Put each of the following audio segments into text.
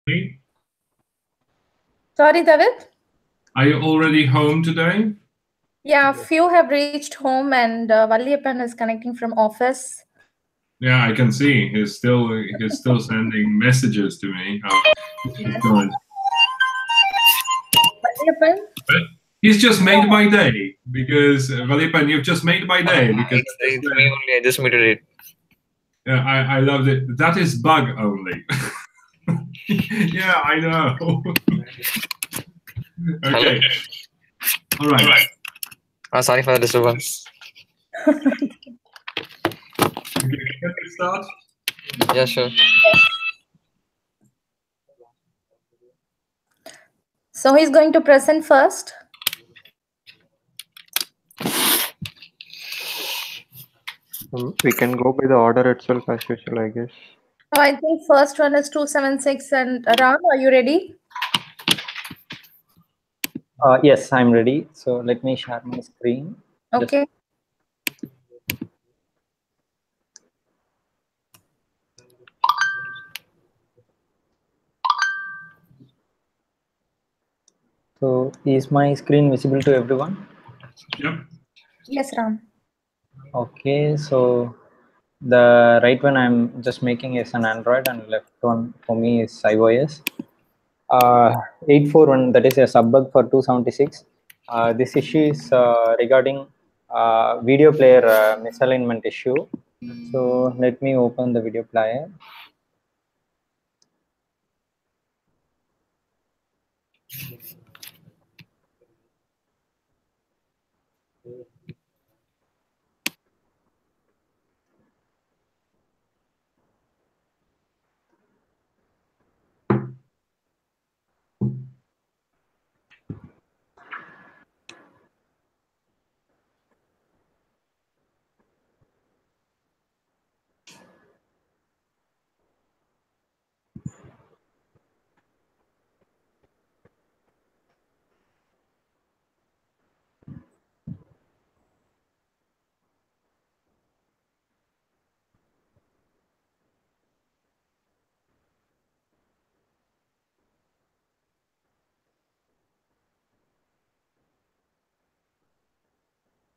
already? Sorry, David? Are you already home today? Yeah, few have reached home and Valliyappan is connecting from office. Yeah, I can see. He's still sending messages to me. Good. Valliyappan? But he's just made my day because Valipan, you've just made my day because It's me only. I just muted it. Yeah, I loved it. That is bug only. Yeah, I know. Okay. All right. Sorry for the disturbance. Okay, can we start? Yeah, sure. So he's going to present first. We can go by the order itself as usual, I guess. So I think first one is 276 and Ram, are you ready? Yes, I'm ready. So let me share my screen. Okay. So is my screen visible to everyone? Yep. Yes, Ram. Okay, so the right one I'm just making is an Android and left one for me is iOS. 841, that is a subbug for 276. This issue is regarding video player misalignment issue. So let me open the video player.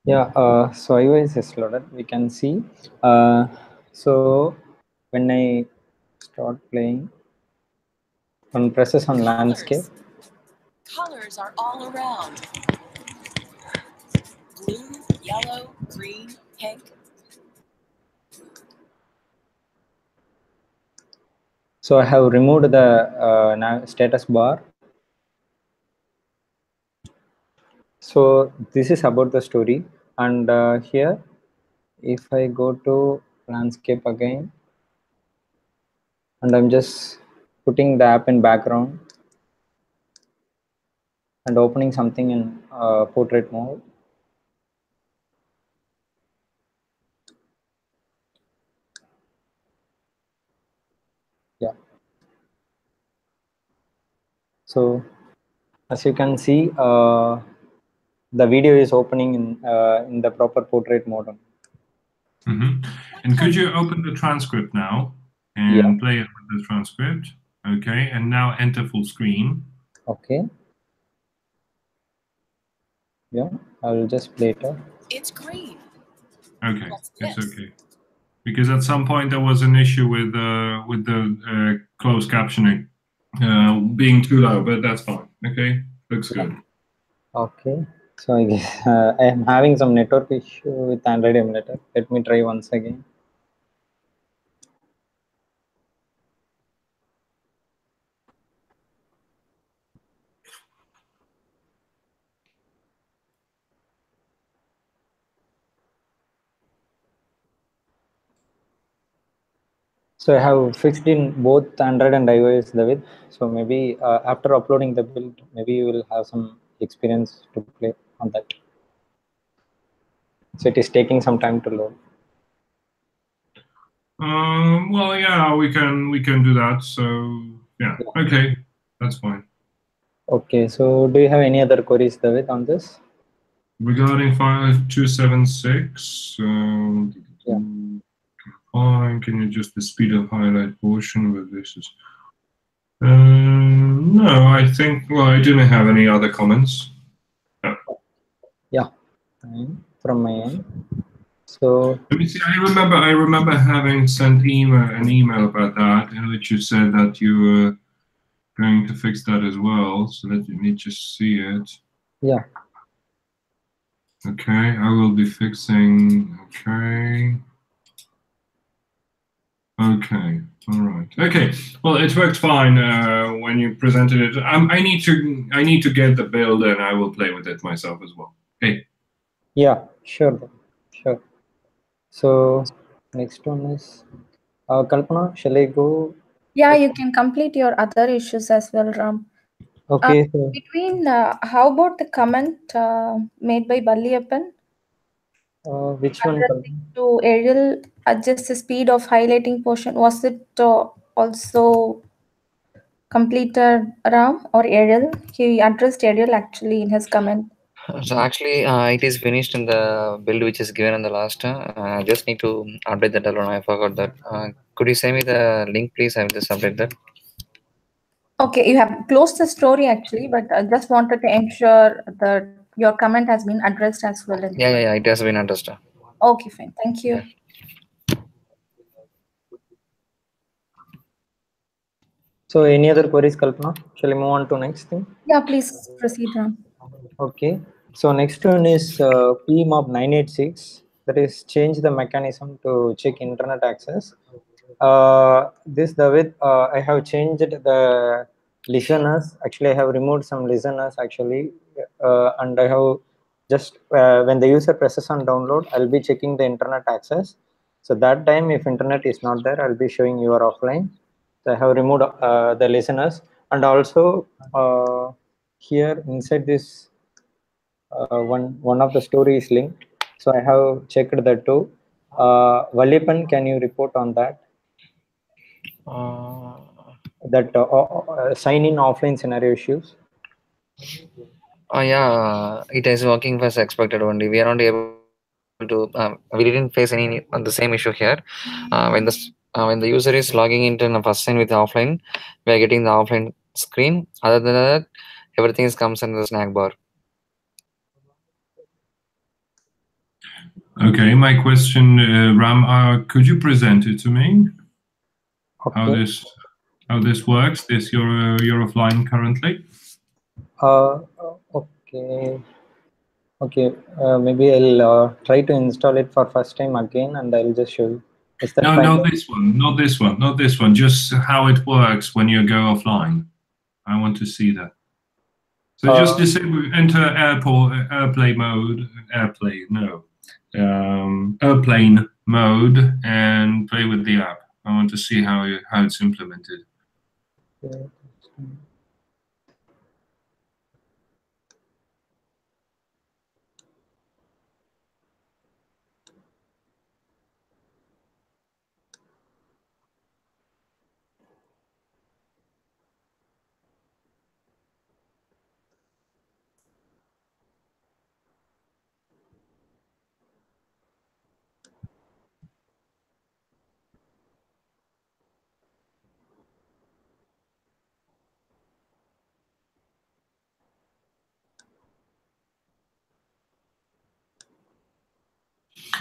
Yeah, so iOS is loaded. We can see. So when I start playing, one presses on landscape. Colors are all around. Blue, yellow, green, pink. So I have removed the status bar. So this is about the story, and here if I go to landscape again and I'm just putting the app in background and opening something in portrait mode. Yeah, so as you can see, the video is opening in the proper portrait mode. And could you open the transcript now and play it with the transcript? Okay, and now enter full screen. Okay. Yeah, I'll just play it. It's green. Okay, it's okay. Because at some point there was an issue with the closed captioning being too low, but that's fine. Okay, looks good. Okay, so I guess I am having some network issue with Android emulator. Let me try once again. So I have fixed in both Android and iOS, David. So maybe after uploading the build, maybe you will have some experience to play on that. So it is taking some time to load. Well, yeah, we can do that. So yeah, okay, that's fine. Okay, so do you have any other queries, David, on this? Regarding 5276, yeah. Fine. Can you just the speed of highlight portion where this is No, I think, well, I didn't have any other comments. Yeah, fine from my end. So Let me see. I remember having sent an email about that, in which you said that you were going to fix that as well. So let me just see it. yeah, Okay, I will be fixing. Okay. Okay. All right. Okay. Well, it worked fine when you presented it. I need to get the build, and I will play with it myself as well. Okay. yeah, sure, sure. So next one is Kalpana. Shall I go? Yeah, you can complete your other issues as well, Ram. Okay. So How about the comment made by Valliyappan? which one? Addressing to Ariel, adjust the speed of highlighting portion. Was it also completed, Ram or Ariel? He addressed Ariel actually in his comment. So actually, it is finished in the build which is given in the last. I just need to update that alone. I forgot that. Could you send me the link, please? I will just update that. Okay, you have closed the story actually, but I just wanted to ensure that your comment has been addressed as well. Yeah. It has been understood. Okay, fine. Thank you. Yeah. So any other queries, Kalpana? Shall we move on to next thing? Yeah, please proceed, Ram. Okay. So next one is PEMOB-986. That is change the mechanism to check internet access. This the with I have changed the listeners. Actually, I have removed some listeners actually, and I have just when the user presses on download, I'll be checking the internet access. So that time, if internet is not there, I'll be showing you are offline. So I have removed the listeners, and also here inside this one of the story is linked. So I have checked that too. Valipan, can you report on that? That sign in offline scenario issues. Yeah, it is working as expected only. We are not able to. We didn't face any on the same issue here. When the user is logging into the first sign with offline, we are getting the offline screen. Other than that, everything comes in the snack bar. Okay. My question, Ram, could you present it to me? Okay. How this works? You're offline currently. Okay. Okay. Maybe I'll try to install it for first time again, and I'll just show you. Is that No, fine? not this one. Not this one. Not this one. Just how it works when you go offline. I want to see that. So just disable, enter airplane mode, and play with the app. I want to see how it's implemented. Okay.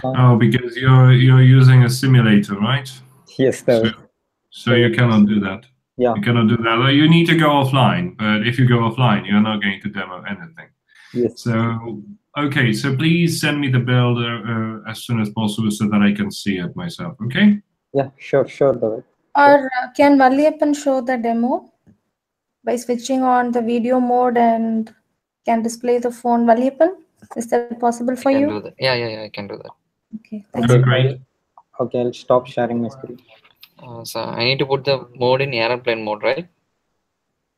Oh, because you're using a simulator, right? Yes, So you cannot do that. Yeah. You cannot do that. You need to go offline. But if you go offline, you're not going to demo anything. Yes. So okay. So please send me the build as soon as possible so that I can see it myself. Okay. Yeah. Sure. David. Or can Valliyappan show the demo by switching on the video mode and can display the phone? Valliyappan, is that possible for you? Do that. Yeah, I can do that. Okay. Okay. Great. I'll stop sharing my screen. So I need to put the mode in airplane mode, right?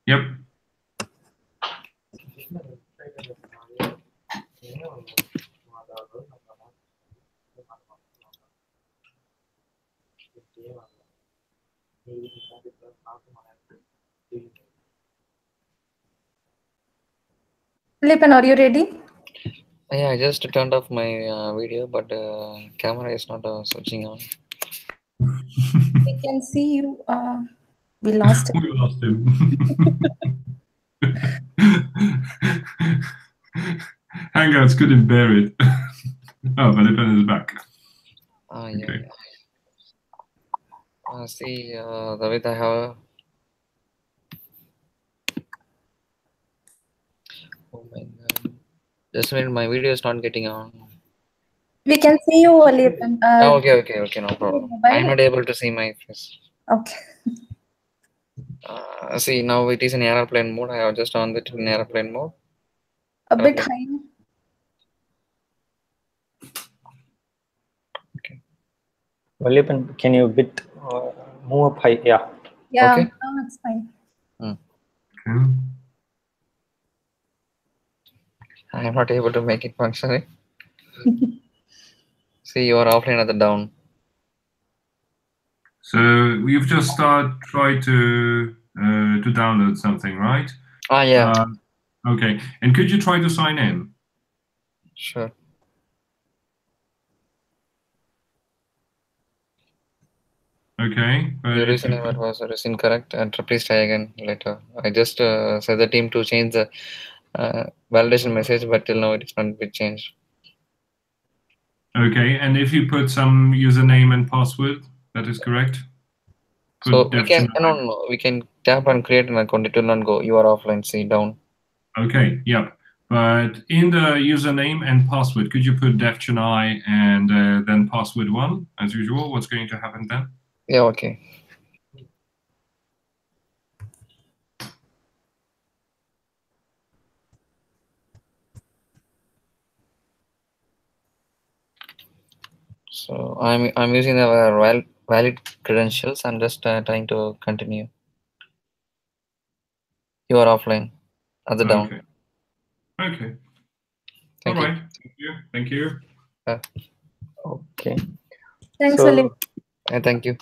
Yep. Valliyappan, are you ready? Yeah, I just turned off my video, but camera is not switching on. We can see you. We lost it. We lost him. Hangouts couldn't bear it. Oh, Philippen is back. Yeah. Okay. See, David, I have. Oh my god! Just a minute, my video is not getting on. We can see you, Alipan. Oh, okay, no problem. I'm not able to see my face. Okay. See, now it is in airplane mode. I have just on it in airplane mode. A bit high. Alipan, can you move up high? Yeah. Yeah, Okay. no, it's fine. Okay. I am not able to make it functioning. See, you are offline at the down. So you've just tried to download something, right? Yeah. Okay. And could you try to sign in? Sure. Okay. Your username was incorrect, and please try again later. I just said the team to change the validation message, but till now it is not been changed. Okay, and if you put some username and password, that is correct. So we can we can tap and create an account. It will not go. You are offline. See down. Okay. Yep. But in the username and password, could you put devchennai and then password 1 as usual? What's going to happen then? Yeah. Okay. So I'm using the valid credentials. I'm just trying to continue. You are offline at the down. Okay. Thank All you. right. Thank you. Okay. Thanks, So, Alipan. Thank you.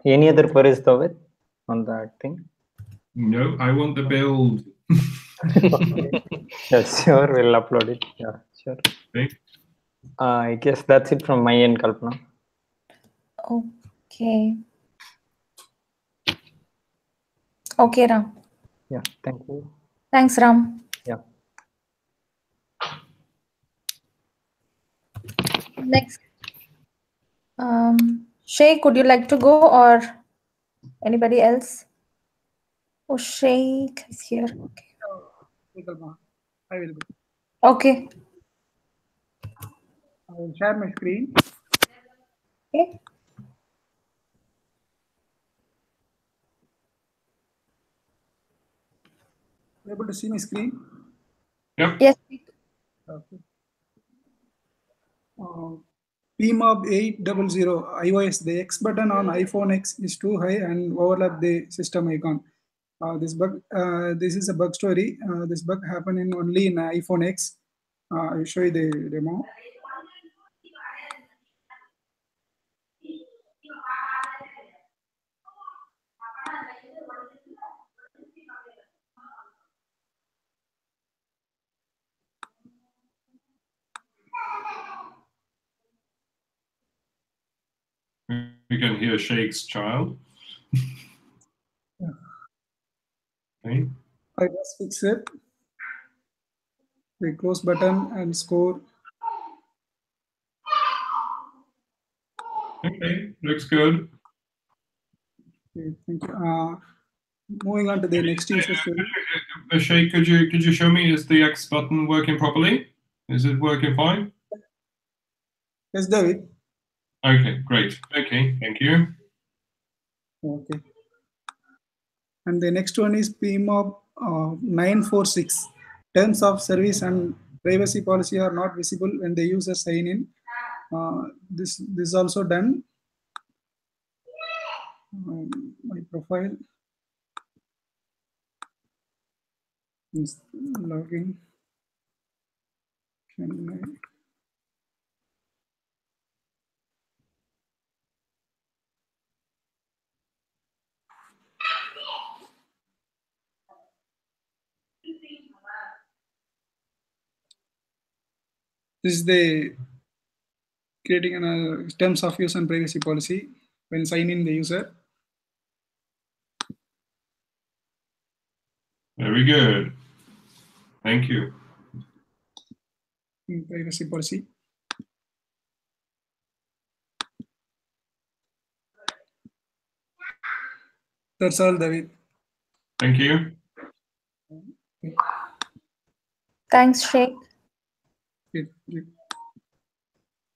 any other queries, David, on that thing? No, I want the build. Okay. Yes, sure. We'll upload it. Yeah, sure. Okay. I guess that's it from my end, Kalpana. Okay. Okay, Ram. Yeah, thank you. Thanks, Ram. Yeah. Next. Shay, could you like to go or anybody else? Oh, Sheikh is here. Okay. I will go. Okay. I will share my screen. Okay. Able to see my screen? Yep. Yes. Okay. PEMOB-800 iOS. The X button on iPhone X is too high and overlap the system icon. This is a bug story. This bug happened only in iPhone X. I'll show you the demo. We can hear Sheikh's child. Okay. I just fix it. The close button and score. Okay, looks good. Okay, thank you. Moving on to the next user story. Sheikh, could you show me, is the X button working properly? Is it working fine? Yes, David. Okay, great. Okay, thank you. Okay. And the next one is PEMOB 946. Terms of service and privacy policy are not visible when the user sign in. This is also done. My profile is logging. This is the creating a terms of use and privacy policy when sign in the user. Very good. Thank you. Privacy policy. That's all, David. Thank you. Thanks, Sheikh.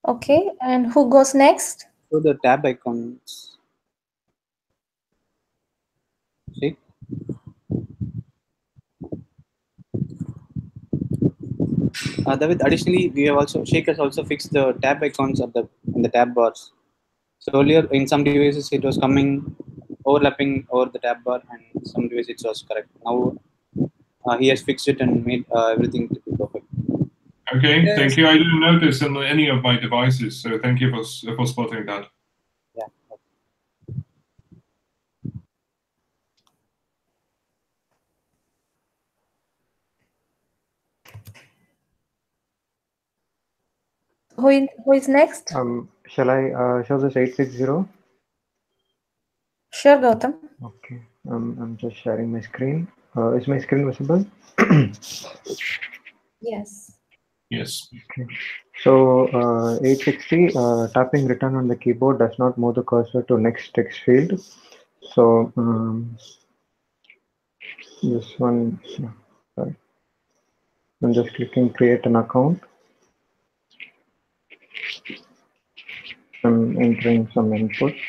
Okay, and who goes next? So the tab icons. See? David, additionally, we have also Sheikh has also fixed the tab icons at in the tab bars. So earlier in some devices it was coming overlapping over the tab bar, and some devices it was correct. Now he has fixed it and made everything to be perfect. Okay, Yes. thank you. I didn't notice on any of my devices, so thank you for spotting that. Yeah. Who is next? Shall I show this 860? Sure, Gautam. Okay. I'm just sharing my screen. Is my screen visible? Yes. Yes. Okay. So 860 tapping return on the keyboard does not move the cursor to next text field. So this one, yeah, sorry. I'm just clicking create an account. I'm entering some inputs.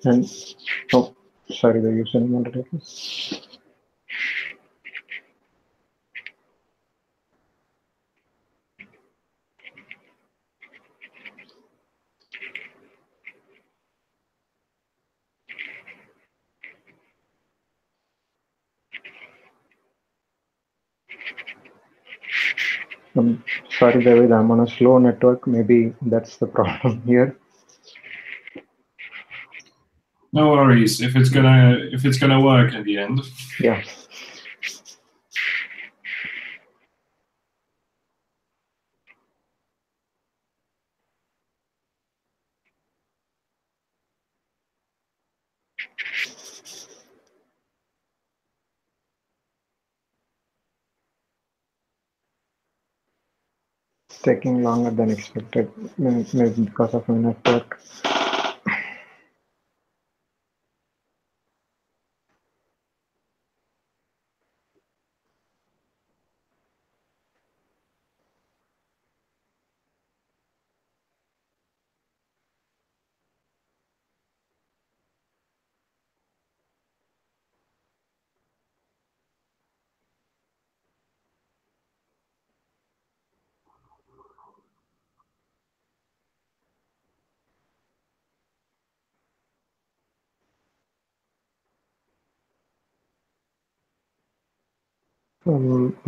And oh, sorry, the username already. Sorry, David, I'm on a slow network. Maybe that's the problem here. No worries. If it's gonna work in the end. Yeah. It's taking longer than expected, maybe because of my network.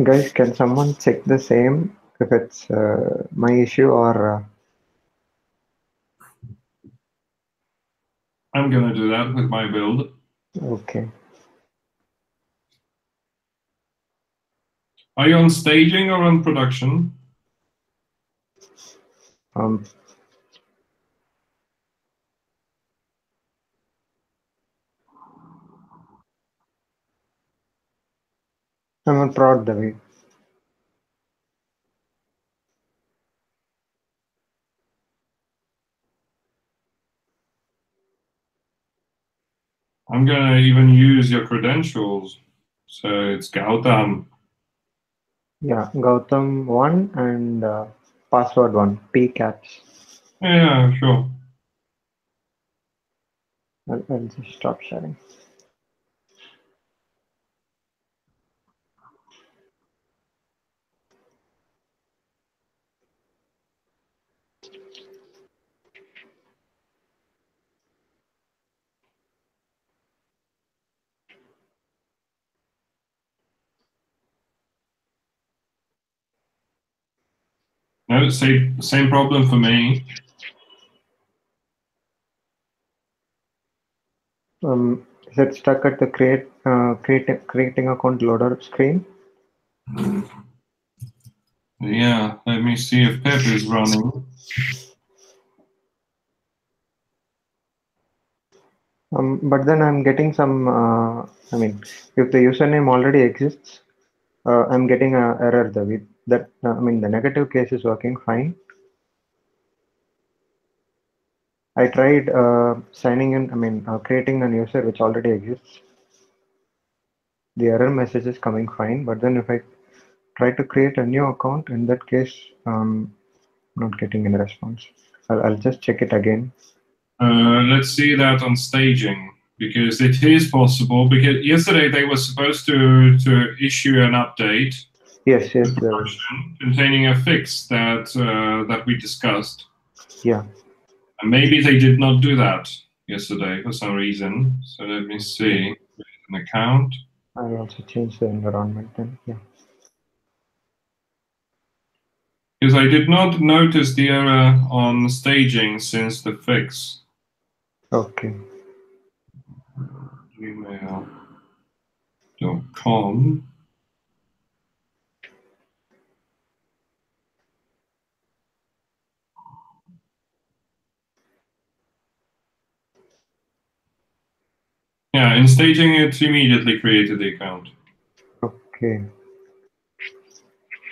Guys, can someone check the same if it's my issue or? I'm gonna do that with my build. Okay. Are you on staging or on production? I'm on prod, David. I'm gonna even use your credentials. So it's Gautam. Yeah, Gautam 1 and password 1, P caps. Yeah, sure. I'll just stop sharing. No, same problem for me. Is it stuck at the creating account loader screen? Yeah, let me see if pip is running. But then I'm getting some, I mean, if the username already exists, I'm getting an error that, I mean, the negative case is working fine. I tried signing in, I mean, creating a user which already exists. The error message is coming fine, but then if I try to create a new account, in that case, not getting any response. I'll just check it again. Let's see that on staging, because it is possible. Because yesterday they were supposed to issue an update. Yes, containing a fix that we discussed. Yeah. And maybe they did not do that yesterday for some reason. So let me see. An account. I'll also change the environment then. Yeah. Because I did not notice the error on staging since the fix. Okay. Gmail.com. Yeah, in staging it immediately created the account. Okay.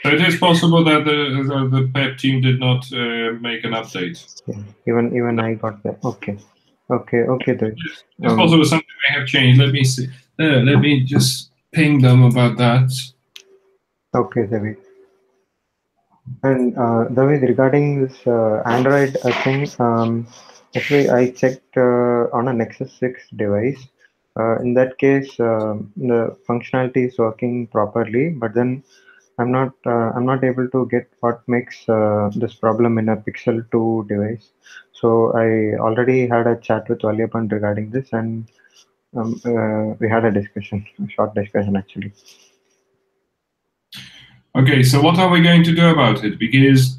So it is possible that the PEP team did not make an update. Yeah, even I got that. Okay. It's possible something may have changed. Let me see. Let me just ping them about that. Okay, David. And David, regarding this Android thing, actually I checked on a Nexus 6 device. In that case, the functionality is working properly, but then I'm not able to get what makes this problem in a Pixel 2 device. So I already had a chat with Valiapan regarding this, and we had a short discussion actually. Okay, so what are we going to do about it? Because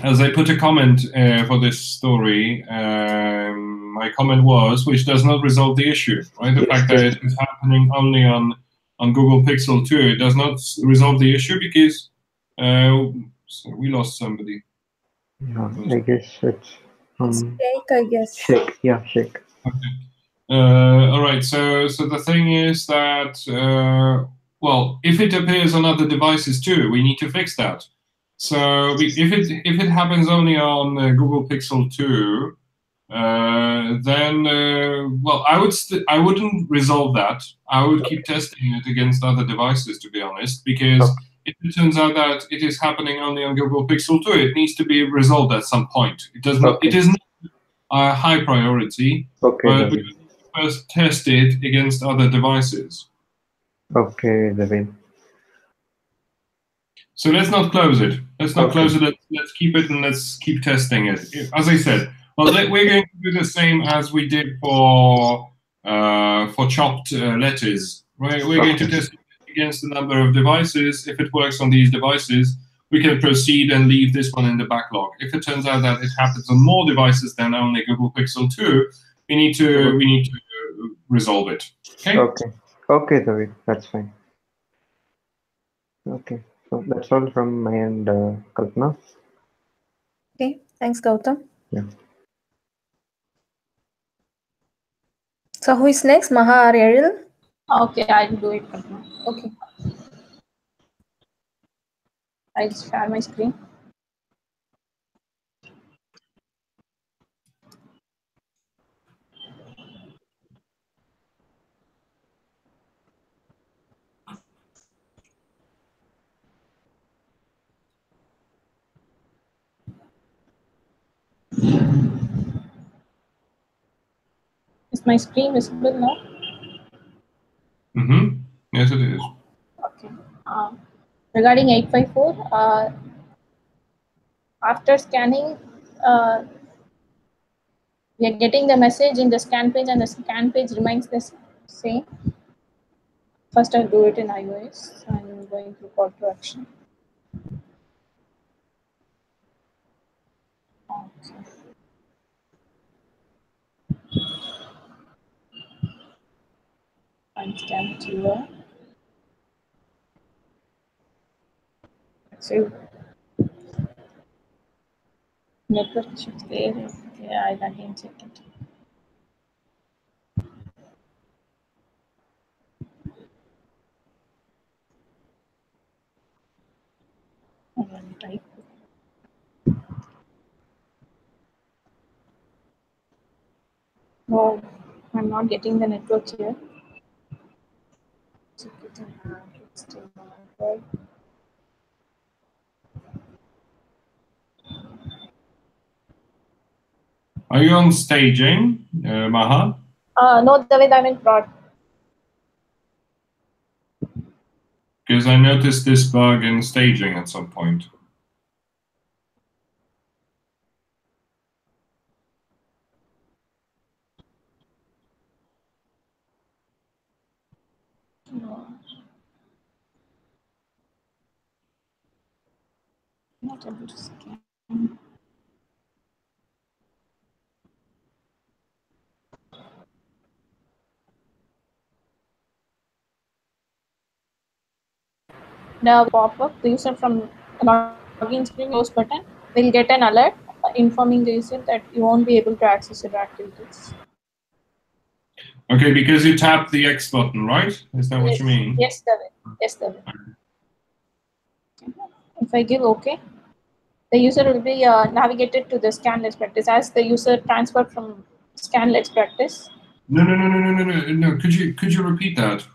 as I put a comment for this story, my comment was, which does not resolve the issue, right? The fact that it is happening only on Google Pixel 2, it does not resolve the issue because so we lost somebody. Yeah, I guess it's Shake, I guess. Shake. Yeah, Shake. Okay. All right. So the thing is that well, if it appears on other devices too, we need to fix that. So if it happens only on Google Pixel 2, then well, I wouldn't resolve that. I would keep testing it against other devices, to be honest, because if it turns out that it is happening only on Google Pixel 2, it needs to be resolved at some point. It does not. It is not a high priority, but we first test it against other devices. Okay, David. So let's not close it. Let's not close it. Let's keep it and let's keep testing it. As I said, well, we're going to do the same as we did for chopped letters. Right? We're going to test it against a number of devices. If it works on these devices, we can proceed and leave this one in the backlog. If it turns out that it happens on more devices than only Google Pixel 2, we need to resolve it. Okay. Okay, David. That's fine. Okay. So that's all from my end, Kalpana. Okay, thanks, Gautam. Yeah. So who is next, Maha or Ariel? Okay, I'll do it. Okay. I'll share my screen. Is my screen visible now? Mm-hmm. Yes, it is. Okay. Regarding 854, after scanning, we are getting the message in the scan page, and the scan page remains the same. First, I'll do it in iOS. I'm going to call to action. Timestamp viewer. So network shift there. Yeah, I'll again check it. Type. No, I'm not getting the network here. Check it out. It's still not right. Are you on staging, Maha? No, David, I'm in prod. Because I noticed this bug in staging at some point. No. Not able to scan. Now pop-up, the user from login screen close button will get an alert informing the user that you won't be able to access your activities. Okay, because you tap the X button, right? Is that what you mean? Yes, David. Yes, David. If I give OK, the user will be navigated to the scan let's practice. As the user transferred from scan let's practice. No. Could you repeat that?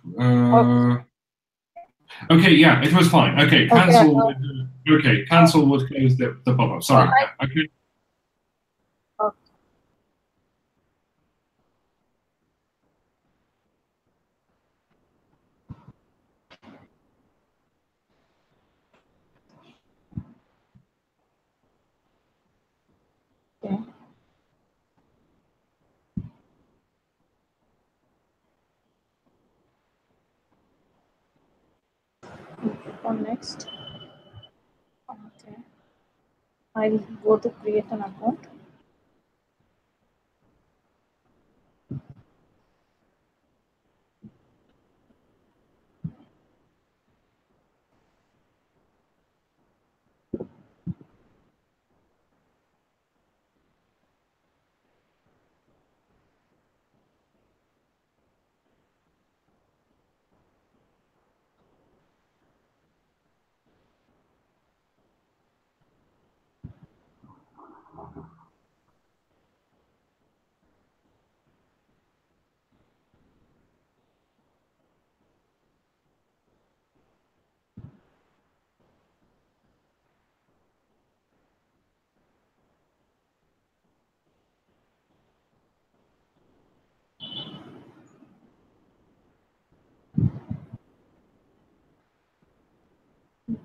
Okay, yeah, it was fine. Okay, cancel. Okay, cancel would close the pop-up. Sorry. Okay. Okay. On next. Okay. I'll go to create an account.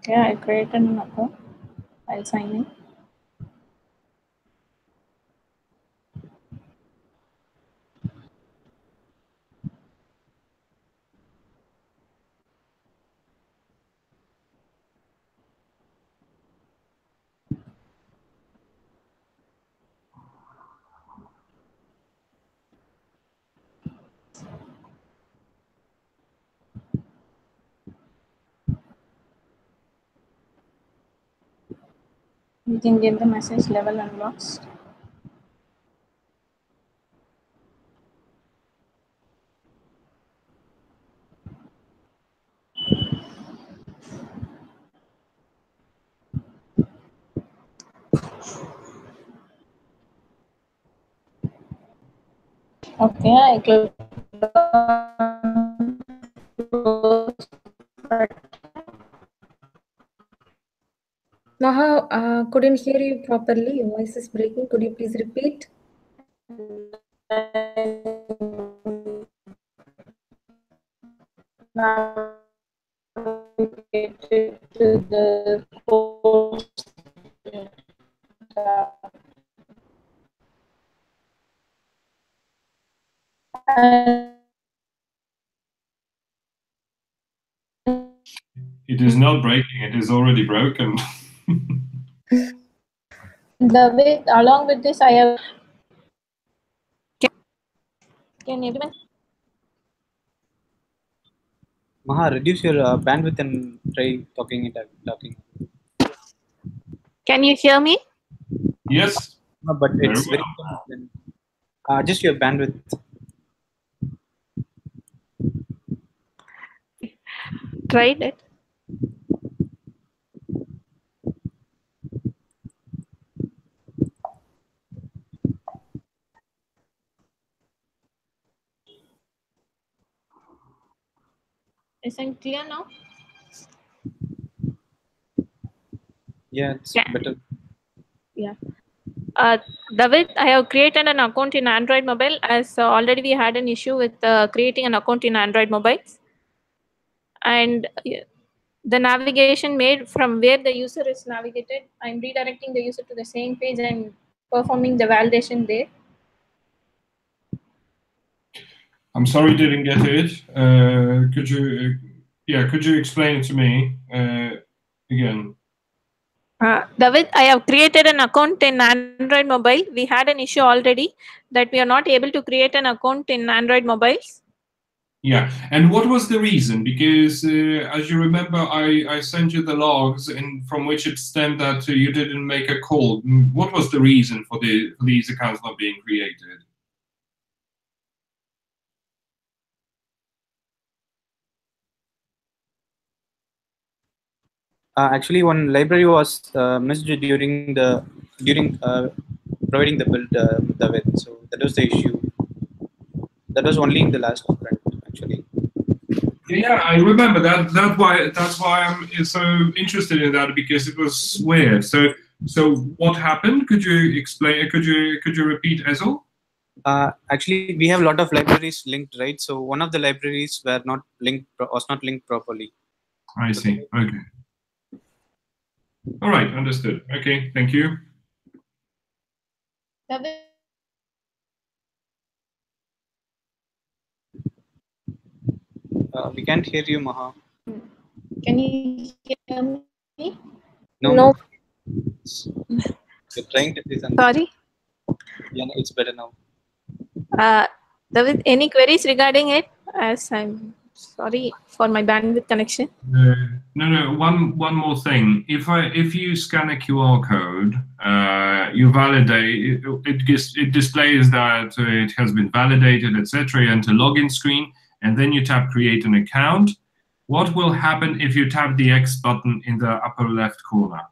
Okay, I created an account. I'll sign in. You can get the message level unlocked. Okay, I click Maha, couldn't hear you properly. Your voice is breaking. Could you please repeat? navigated to the course tab. It is not breaking, it is already broken. Along with this, I have. Can everyone? Maha, reduce your bandwidth and try talking. Can you hear me? Yes. No, but Very it's very well. just your bandwidth. Tried it. Isn't clear now? Yeah, it's better. Yeah. David, I have created an account in Android Mobile, as already we had an issue with creating an account in Android Mobiles. And the navigation made from where the user is navigated, I'm redirecting the user to the same page and performing the validation there. I'm sorry, didn't get it. Could you explain it to me again? David, I have created an account in Android Mobile. We had an issue already that we are not able to create an account in Android Mobiles. Yeah, and what was the reason? Because as you remember, I sent you the logs, and from which it stemmed that you didn't make a call. What was the reason for these accounts not being created? Actually, one library was missed during providing the build David. So that was the issue. That was only in the last sprint, actually. Yeah, I remember that. That's why I'm so interested in that, because it was weird. So what happened? Could you explain? Could you repeat, Ezel? Actually, we have a lot of libraries linked, right? So one of the libraries was not linked properly. I see. Okay. All right, understood. Okay, thank you. We can't hear you, Maha. Can you hear me? No. You're trying to say something. Sorry. Yeah, no, it's better now. David, any queries regarding it? As I'm sorry for my bandwidth connection. No. One more thing. If you scan a QR code, you validate it displays that it has been validated, etc. You enter login screen, and then you tap create an account. What will happen if you tap the X button in the upper left corner?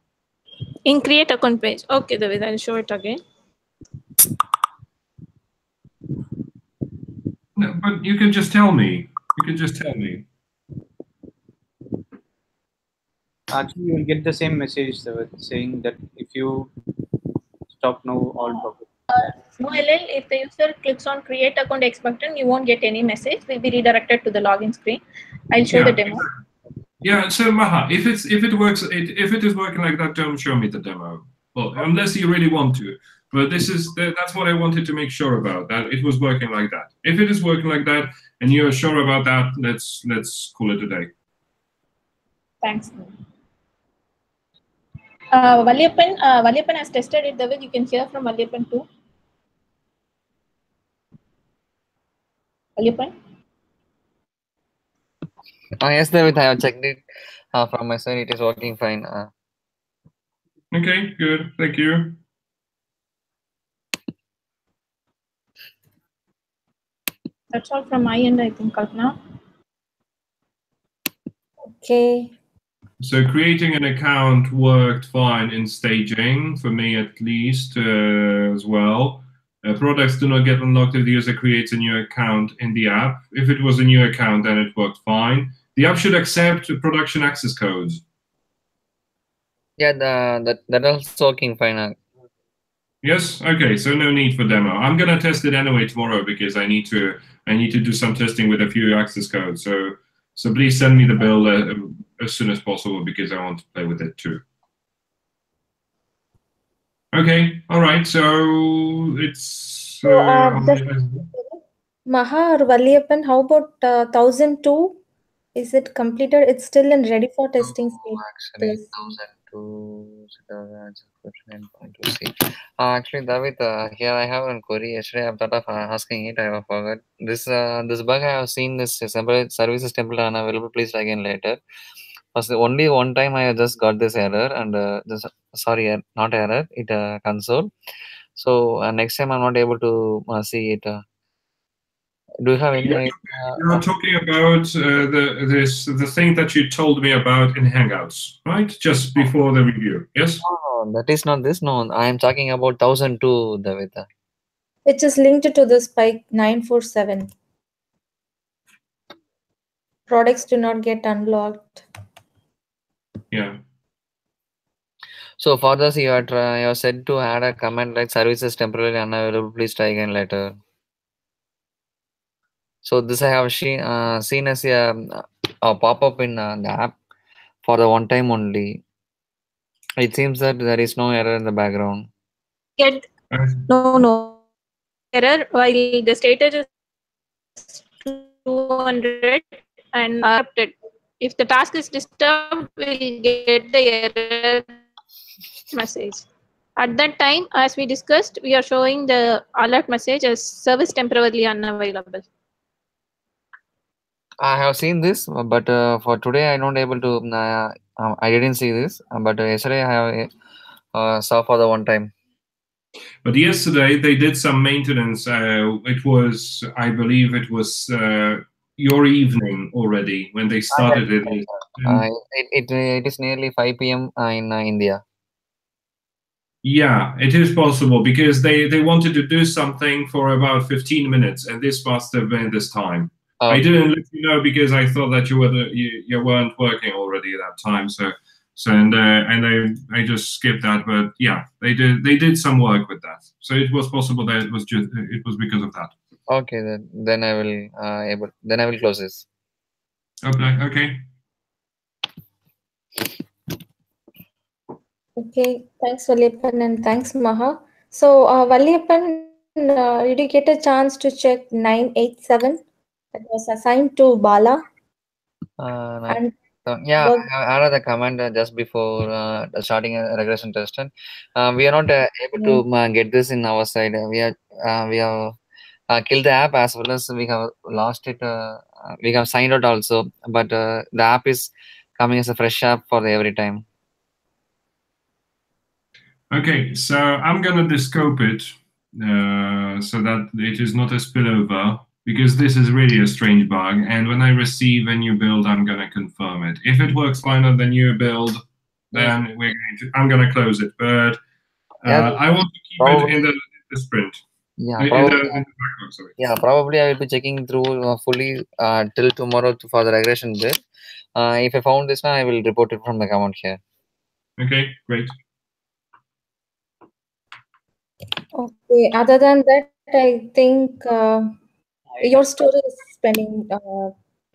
In create account page. Okay, David, I'll show it again. No, but you can just tell me. You can just tell me. Actually, you will get the same message saying that if you stop now, all problem. No, LL, if the user clicks on create account X button, you won't get any message. We'll be redirected to the login screen. I'll show the demo. Yeah, so Maha, if it is working like that, don't show me the demo. Well, unless you really want to. But that's what I wanted to make sure about, that it was working like that. If it is working like that and you're sure about that, let's call it a day. Thanks. Valiappan has tested it, David. You can hear from Valiappan too. Valiappan? Yes, David, I have checked it from my side. It is working fine. Okay, good. Thank you. That's all from my end, I think, Kalpana. Okay. So creating an account worked fine in staging, for me at least, as well. Products do not get unlocked if the user creates a new account in the app. If it was a new account, then it worked fine. The app should accept production access codes. Yeah, that also working fine. Yes. Okay. So no need for demo. I'm gonna test it anyway tomorrow because I need to do some testing with a few access codes. So please send me the bill as soon as possible because I want to play with it too. Okay. All right. So it's Maha or Valiappan, how about 1002? Is it completed? It's still in ready for testing state. Actually, 1000. to subscription endpoint to see. Actually, David, here I have a query. Yesterday, I thought of asking it. I forgot this bug. I have seen this services template unavailable. Please try again later. Was only one time I just got this error and sorry, not error. It console. So next time I'm not able to see it. Do you have any idea? You're talking about the thing that you told me about in Hangouts, right? Just before the review, yes? No, that is not this. No, I am talking about 1002, David. Which is linked to the spike 947. Products do not get unlocked. Yeah. So for this, you are said to add a command like services temporarily unavailable. Please try again later. So this I have seen as a pop-up in the app for the one time only. It seems that there is no error in the background. No error while the status is 200 and accepted. If the task is disturbed, we'll get the error message. At that time, as we discussed, we are showing the alert message as service temporarily unavailable. I have seen this, but for today I not able to. I didn't see this, but yesterday I have saw for the one time. But yesterday they did some maintenance. It was, I believe, it was your evening already when they started it. It is nearly 5 p.m. In India. Yeah, it is possible because they wanted to do something for about 15 minutes, and this must have been this time. I didn't let you know because I thought that you weren't working already at that time. So I just skipped that. But yeah, they did some work with that. So it was possible that it was because of that. Okay, then I will close this. Okay. Okay, thanks Valliyappan and thanks Maha. So Valliyappan, did you get a chance to check 987 that was assigned to Bala? I have added the command just before starting a regression test. We are not able to get this in our side. We have killed the app as well as we have lost it. We have signed out also, but the app is coming as a fresh app for every time. Okay, so I'm gonna descope it so that it is not a spillover, because this is really a strange bug. And when I receive a new build, I'm gonna confirm it. If it works fine on the new build, then I'm gonna close it. But I want to keep it in the sprint. Yeah, in probably, the backlog, sorry. Yeah, probably I will be checking through fully till tomorrow for the regression bit. If I found this one, I will report it from the account here. Okay, great. Okay, other than that, I think your story is pending.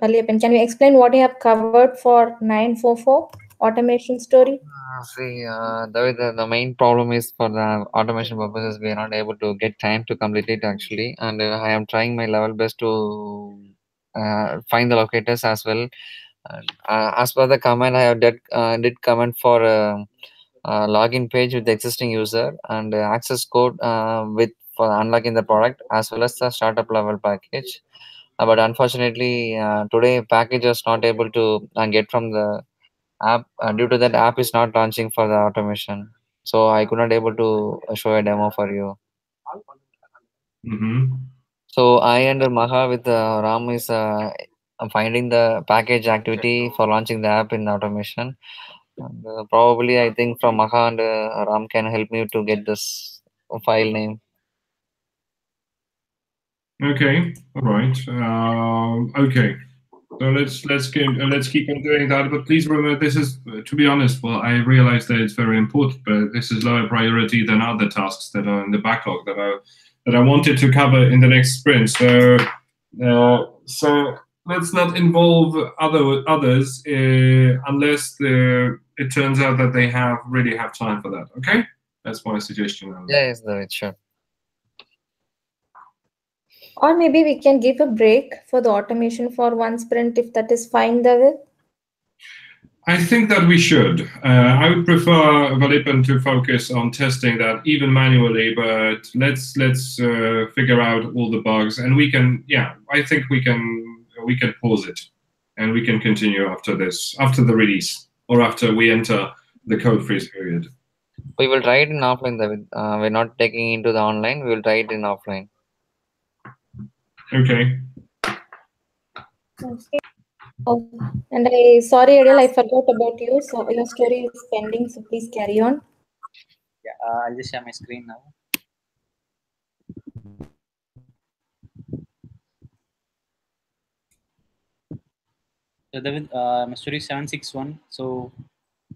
Valliyappan, can you explain what you have covered for 944 automation story? See, the main problem is for the automation purposes, we are not able to get time to complete it actually, and I am trying my level best to find the locators as well. As per the command, I have did comment for login page with the existing user and access code for unlocking the product as well as the startup level package. But unfortunately, today package was not able to get from the app. Due to that, app is not launching for the automation, so I could not able to show a demo for you. So I and Maha with Ram is finding the package activity for launching the app in automation. And, probably I think from Maha and Ram can help me to get this file name. Okay, all right. Okay, so let's keep on doing that. But please remember, this is, to be honest, well, I realize that it's very important, but this is lower priority than other tasks that are in the backlog that I wanted to cover in the next sprint. So let's not involve others unless it turns out that they really have time for that. Okay, that's my suggestion. Yes, sure. Or maybe we can give a break for the automation for one sprint if that is fine, David. I think that we should. I would prefer Valipan to focus on testing that even manually, but let's figure out all the bugs, and we can. Yeah, I think we can pause it, and we can continue after this, after the release, or after we enter the code freeze period. We will try it in offline, David. We're not taking into the online. We will try it in offline. Okay. Okay. Oh, and sorry, Ariel, I forgot about you. So your story is pending. So please carry on. Yeah, I'll just share my screen now. So David, my story is 761. So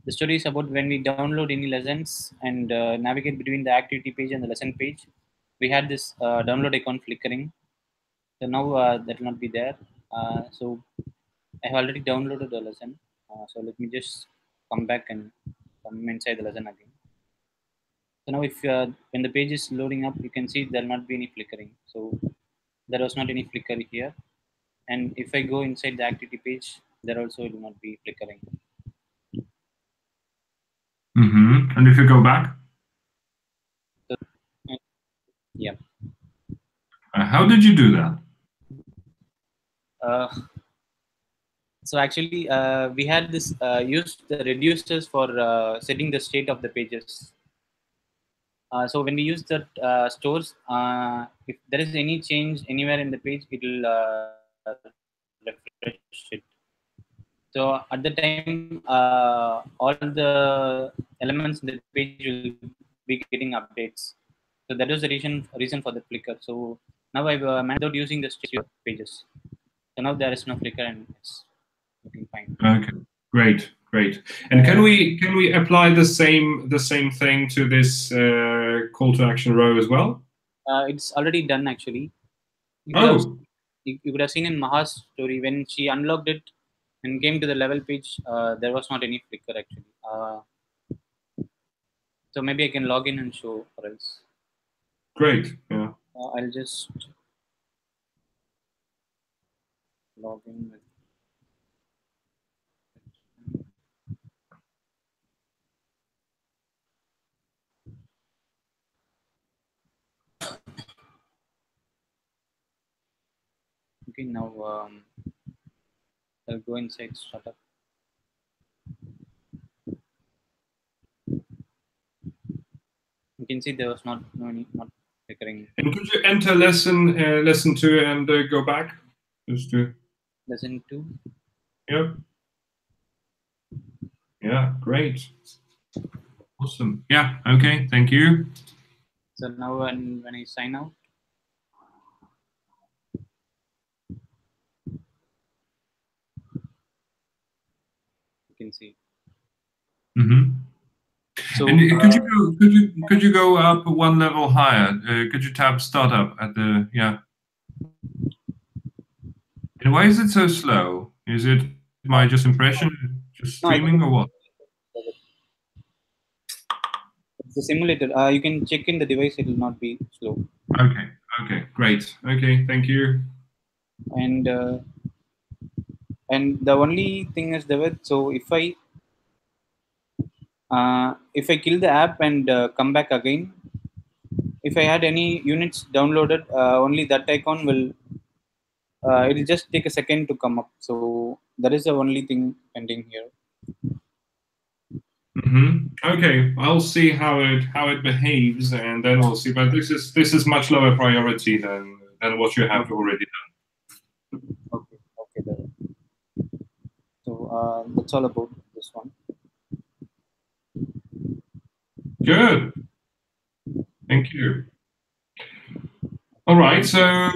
the story is about when we download any lessons and navigate between the activity page and the lesson page. We had this download icon flickering. So now that will not be there. So I have already downloaded the lesson. So let me just come back and come inside the lesson again. So now if when the page is loading up, you can see there will not be any flickering. So there was not any flicker here. And if I go inside the activity page, there also will not be flickering. And if you go back? So, yeah. How did you do that? So actually, we had this used the reducers for setting the state of the pages. So when we use the stores, if there is any change anywhere in the page, it will refresh it. So at the time, all the elements in the page will be getting updates. So that was the reason for the flicker. So now I've managed out using the pages. So now there is no flicker and it's looking fine. Okay, great. And can we apply the same thing to this call to action row as well? It's already done actually. Oh. You could have seen in Maha's story when she unlocked it and came to the level page, there was not any flicker actually. So maybe I can log in and show or else. Great, yeah. I'll just log in with. Okay, now I'll go inside startup. You can see there was not flickering. And could you enter lesson 2 and go back? Just to lesson 2. Yep. Yeah, great. Awesome. Yeah, okay, thank you. So now when I sign out, you can see. So and could you go up one level higher? Could you tab startup at the And why is it so slow? Is it my just impression, just streaming or what? It's a simulator. You can check in the device; it will not be slow. Okay, great. Okay, thank you. And the only thing is, David. So if I kill the app and come back again, if I had any units downloaded, only that icon will. It will just take a second to come up. So that is the only thing pending here. Okay, I'll see how it behaves, and then we'll see. But this is much lower priority than what you have already done. Okay, David. So that's all about this one. Good. Thank you. All right. So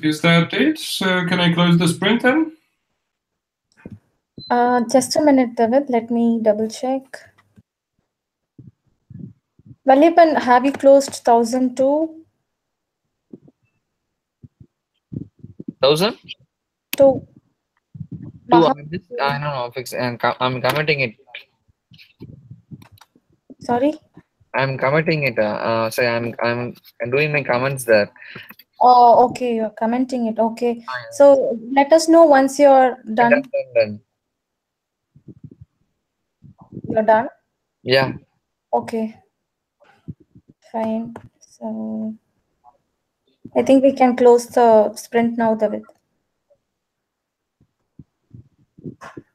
is that it? So can I close the sprint then? Just a minute, David. Let me double check. Valipan, have you closed 1002? 1000? 2. I don't know. I'm commenting it. Sorry? I'm commenting it. So I'm doing my comments there. Oh, okay. You're commenting it. Okay. So let us know once you're done. Done. You're done? Yeah. Okay. Fine. So I think we can close the sprint now, David.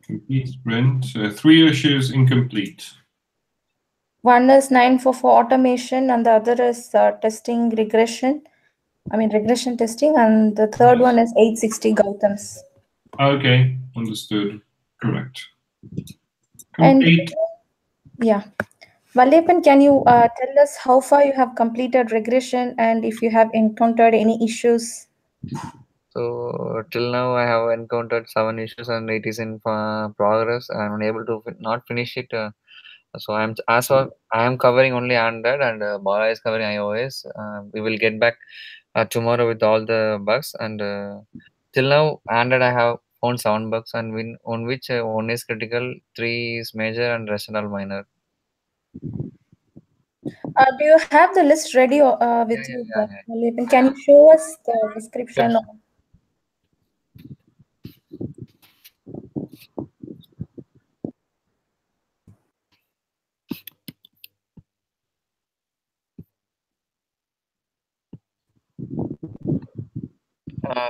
Complete sprint. 3 issues incomplete. One is 944 automation, and the other is testing regression. Regression testing, and the third one is 860 Gautams. Okay, understood. Correct. And Complete. yeah, Vallepan, can you tell us how far you have completed regression and if you have encountered any issues? So till now I have encountered 7 issues and it is in progress. I'm unable to not finish it. So I am covering only Android and Bala is covering iOS. We will get back tomorrow with all the bugs, and till now Android I have found 7 bugs, and on which one is critical, 3 is major, and rest are all minor. Do you have the list ready with you, Vallepan? Can you show us the description? Sure.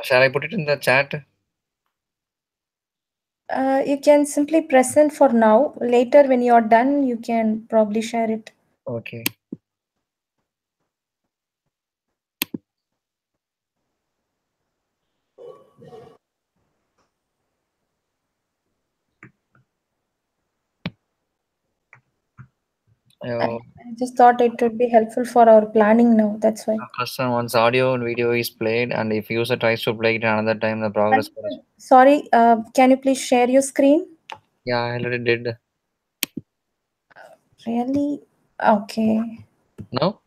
Shall I put it in the chat? You can simply present for now. Later, when you're done, you can probably share it. Okay. I just thought it would be helpful for our planning now. That's why. First one, once audio and video is played, and if user tries to play it another time, the progress. Sorry, can you please share your screen? Yeah, I already did. Really? Okay. No?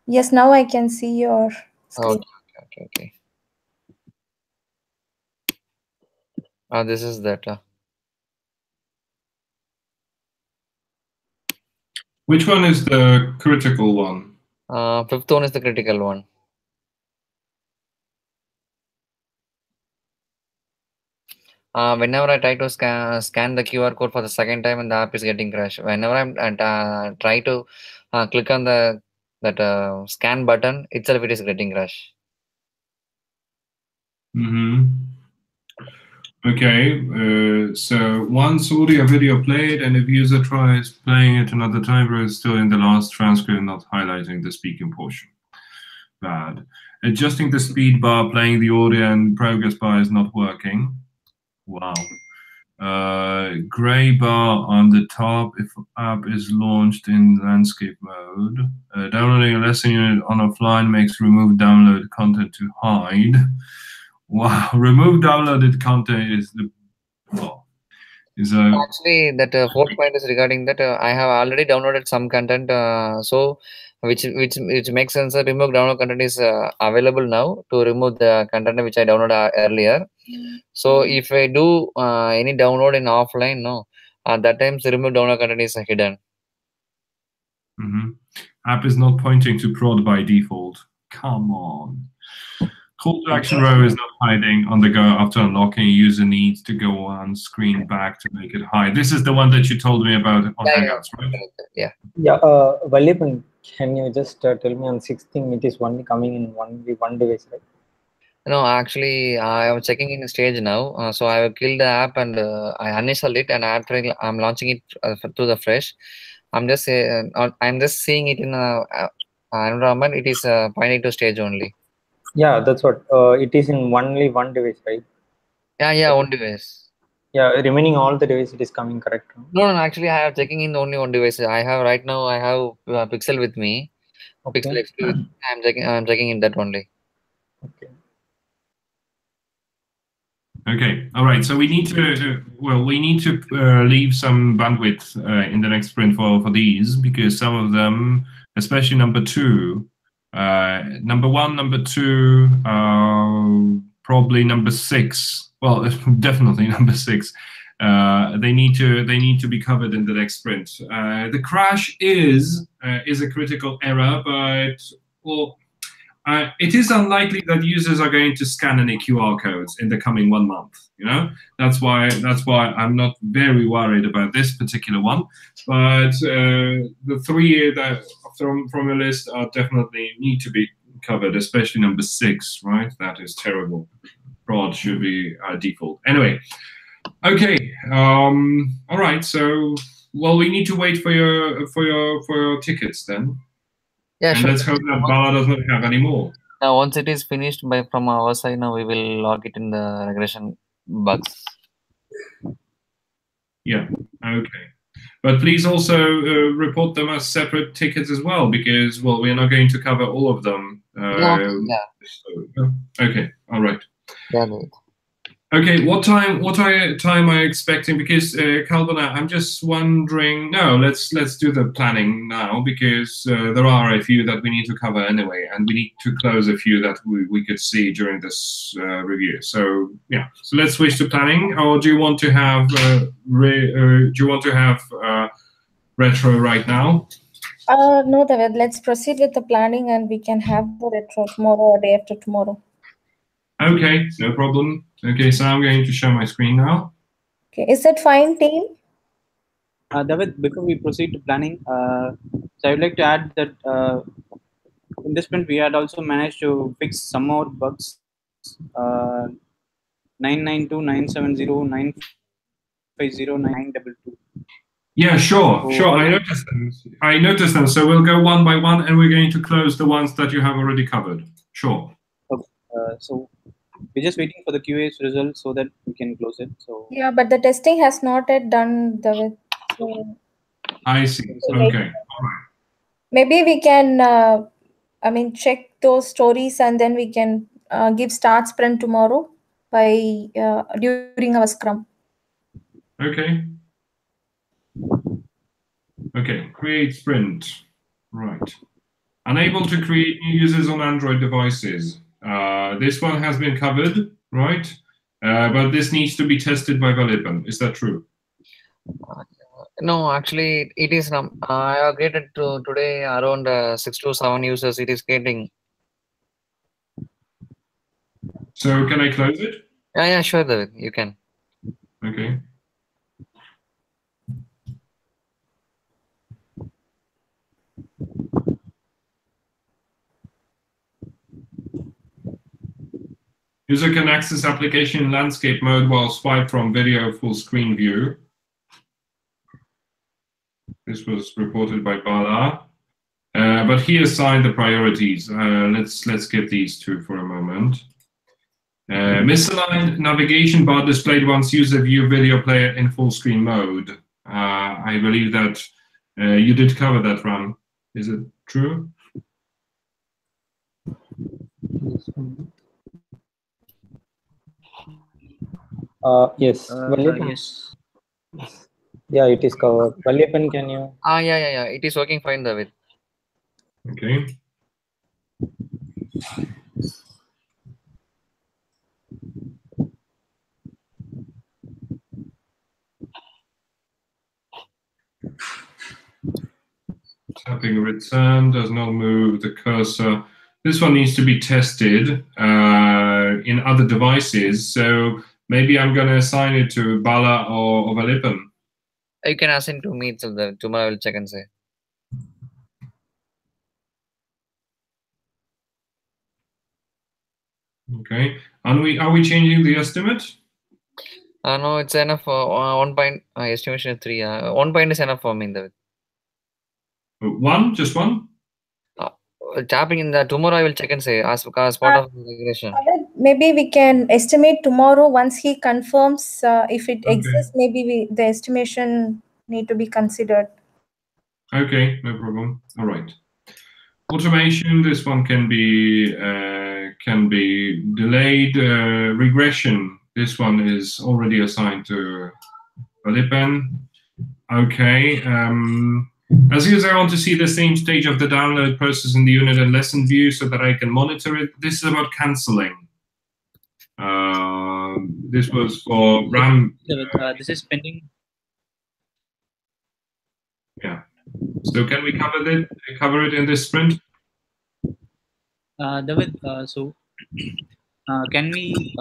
Yes, now I can see your screen. Okay. This is that. Which one is the critical one? Fifth one is the critical one. Whenever I try to scan the QR code for the second time, and the app is getting crashed. Whenever I'm try to click on that scan button itself, it is getting crashed. Okay, so once audio video played, and if user tries playing it another time, but it's still in the last transcript, not highlighting the speaking portion. Bad. Adjusting the speed bar, playing the audio and progress bar is not working. Wow. Gray bar on the top if app is launched in landscape mode. Downloading a lesson unit on offline makes remove download content to hide. Wow, remove downloaded content is the actually that fourth point is regarding that I have already downloaded some content, so which makes sense. Remove download content is available now to remove the content which I downloaded earlier. So if I do any download in offline, no, that time the remove download content is hidden. App is not pointing to prod by default. Come on. Call to action row is not hiding on the go after unlocking. User needs to go on screen back to make it hide. This is the one that you told me about on Hangouts, right? Yeah. Yeah. Vallepan, can you just tell me on 16 it is only coming in one device, right? No, actually, I am checking in stage now. So I will kill the app and I uninstall it, and after I'm launching it to the fresh. I'm just seeing it in a environment. It is pointing to stage only. Yeah, that's what. It is in only one device, right? Yeah, one device. Yeah, remaining all the devices it is coming correct. No, actually, I have checking in only one device. I have right now. I have Pixel with me. Okay. Pixel XP. I'm checking in that only. Okay. Okay. All right. So we need to leave some bandwidth in the next sprint for these, because some of them, especially number 2, number 1, number 2, probably number 6. Well, definitely number 6. They need to be covered in the next sprint. The crash is a critical error, but it is unlikely that users are going to scan any QR codes in the coming 1 month. You know, that's why I'm not very worried about this particular one. But the 3 that from your list are definitely need to be covered, especially number 6. Right, that is terrible. Prod should be default. Anyway, okay. All right. So, well, we need to wait for your tickets then. Yeah, and sure. let's hope that Bala does not have any more. Now, once it is finished from our side, now we will log it in the regression bugs. Yeah. Okay. But please also report them as separate tickets as well, because we are not going to cover all of them. Yeah. So, okay. All right. Yeah, good. Okay, what time are you expecting? Because Kalbana, I'm just wondering. No, let's do the planning now, because there are a few that we need to cover anyway, and we need to close a few that we could see during this review. So yeah, so let's switch to planning. Or do you want to have retro right now? No, David, let's proceed with the planning, and we can have the retro tomorrow or day after tomorrow. Okay, no problem. Okay, so I'm going to share my screen now. Okay, is that fine, team? David, before we proceed to planning, so I would like to add that in this sprint we had also managed to fix some more bugs. 992, 970, 950, 922. Yeah, sure. So I noticed them. So we'll go one by one, and we're going to close the ones that you have already covered. Sure. Okay. So we're just waiting for the QA's results so that we can close it. So yeah, but the testing has not yet done, David. So I see. Okay. All right. Maybe we can, check those stories, and then we can give start sprint tomorrow by during our scrum. Okay. Okay. Create sprint. Right. Unable to create new users on Android devices. This one has been covered, right? But this needs to be tested by Valipan. Is that true? No, actually, it is. I have created today around 6 to 7 users. It is getting. So can I close it? Yeah, sure, David. You can. Okay. User can access application in landscape mode while swipe from video full screen view. This was reported by Bala. But he assigned the priorities. Let's get these two for a moment. Misaligned navigation bar displayed once user view video player in full screen mode. I believe that you did cover that, Ram. Is it true? Yes. yes. Yeah, it is covered. Valipan, can you? Yeah. It is working fine, David. Okay. Tapping return does not move the cursor. This one needs to be tested in other devices. So maybe I'm going to assign it to Bala or Valipan. You can assign to me. So tomorrow I will check and say. Okay. Are we changing the estimate? No, it's enough for 1 point. Estimation 3. 1 point is enough for me, David. One? Just one? Tapping in the tomorrow I will check and say as part of the regression. Maybe we can estimate tomorrow once he confirms if it exists. Maybe the estimation need to be considered. Okay, no problem. All right. Automation. This one can be delayed. Regression. This one is already assigned to Valipan. Okay. As user, I want to see the same stage of the download process in the unit and lesson view so that I can monitor it. This is about canceling. This was for RAM. This is pending. Yeah. So can we cover it in this sprint? David, so can we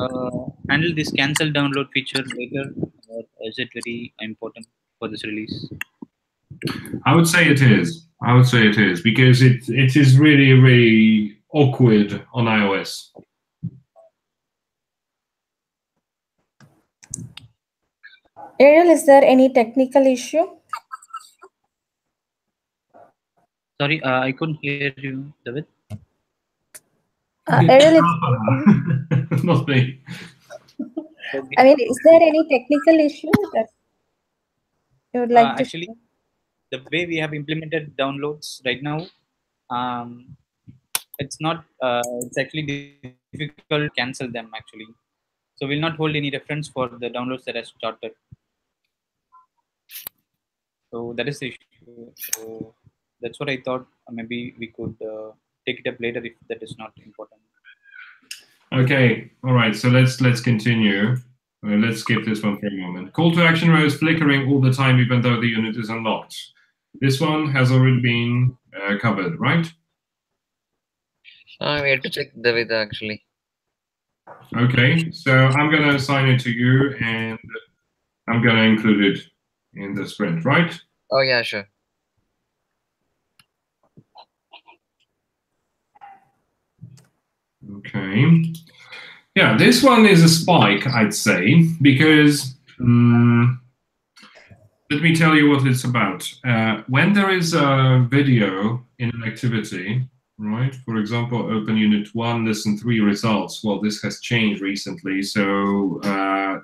handle this cancel download feature later, or is it very important for this release? I would say it is. I would say it is because it is really awkward on iOS. Ariel, is there any technical issue? Sorry, I couldn't hear you, David. Ariel, Not me. I mean, is there any technical issue that you would like to actually, the way we have implemented downloads right now, it's not. It's actually difficult to cancel them actually. So we'll not hold any reference for the downloads that are started. So that is the issue. So that's what I thought. Maybe we could take it up later if that is not important. Okay. All right. So let's continue. Let's skip this one for a moment. Call to action row is flickering all the time, even though the unit is unlocked. This one has already been covered, right? We had to check David actually. Okay, so I'm going to assign it to you, and I'm going to include it in the sprint, right? Oh yeah, sure. Okay. Yeah, this one is a spike, I'd say, because let me tell you what it's about. When there is a video in an activity, right? For example, open unit 1, listen 3 results. Well, this has changed recently, so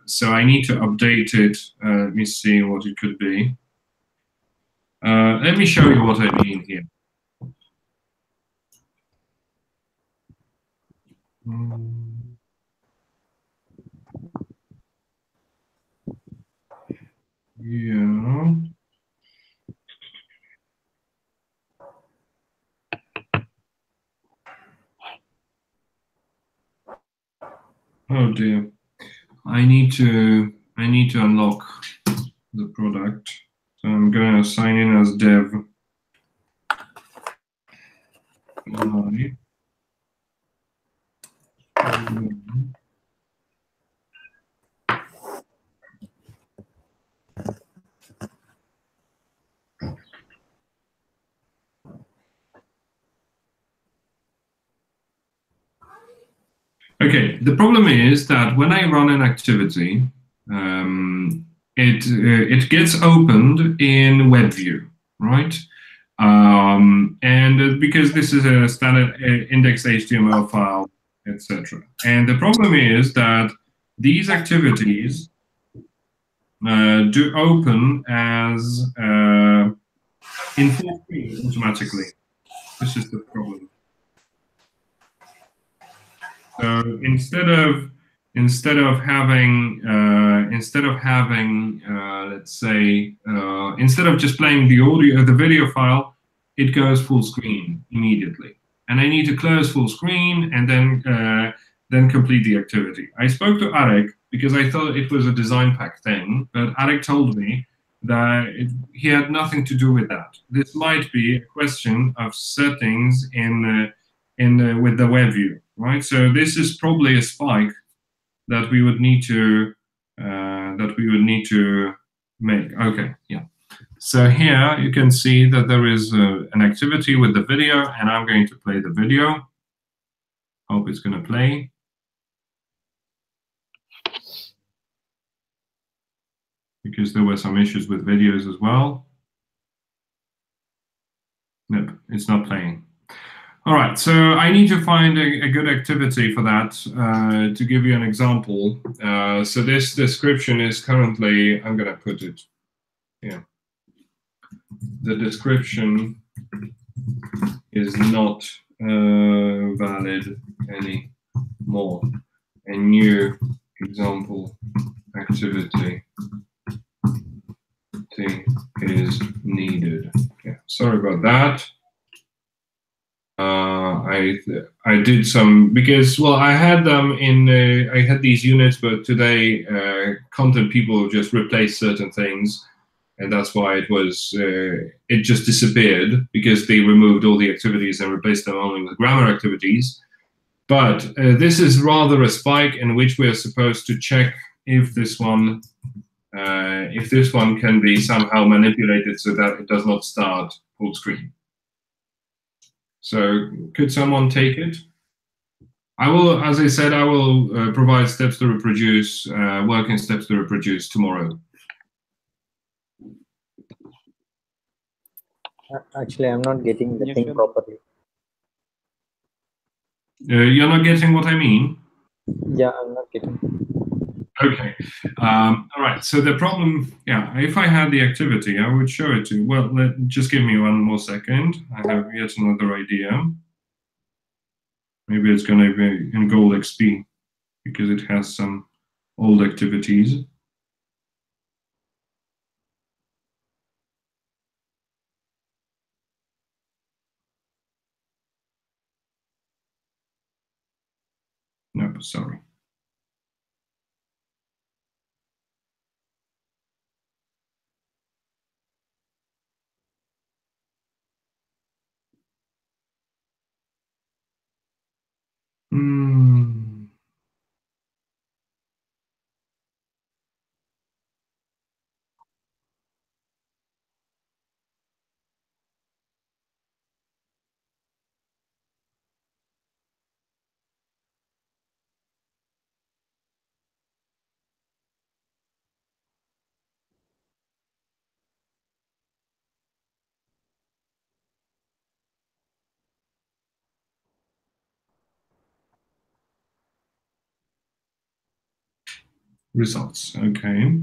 so I need to update it. Let me see what it could be. Let me show you what I mean here. Yeah. Oh dear. I need to unlock the product. So I'm gonna sign in as dev. Okay, the problem is that when I run an activity, it gets opened in WebView, right? And because this is a standard index HTML file, etc. And the problem is that these activities do open as in full screen automatically. This is the problem. So instead of having let's say instead of just playing the video file, it goes full screen immediately, and I need to close full screen and then complete the activity. I spoke to Arek because I thought it was a design pack thing, but Arek told me that he had nothing to do with that. This might be a question of settings with the web view, right? So this is probably a spike that we would need to make. Okay, yeah. So here you can see that there is an activity with the video, and I'm going to play the video. Hope it's going to play. Because there were some issues with videos as well. Nope, it's not playing. All right, so I need to find a good activity for that. To give you an example, so this description is currently, I'm going to put it here. The description is not valid anymore. A new example activity is needed. Yeah, sorry about that. I did some because, well, I had them in I had these units, but today content people just replaced certain things, and that's why it was it just disappeared, because they removed all the activities and replaced them only with grammar activities. But this is rather a spike in which we are supposed to check if this one can be somehow manipulated so that it does not start full screen. So could someone take it? I will, as I said, I will provide steps to reproduce, working steps to reproduce tomorrow. Actually, I'm not getting the Yeah, thing sure. properly. You're not getting what I mean? Yeah, I'm not getting. Okay. All right. So the problem, yeah, if I had the activity, I would show it to you. Well, just give me one more second. I have yet another idea. Maybe it's going to be in Gold XP because it has some old activities. No, sorry. Results. Okay.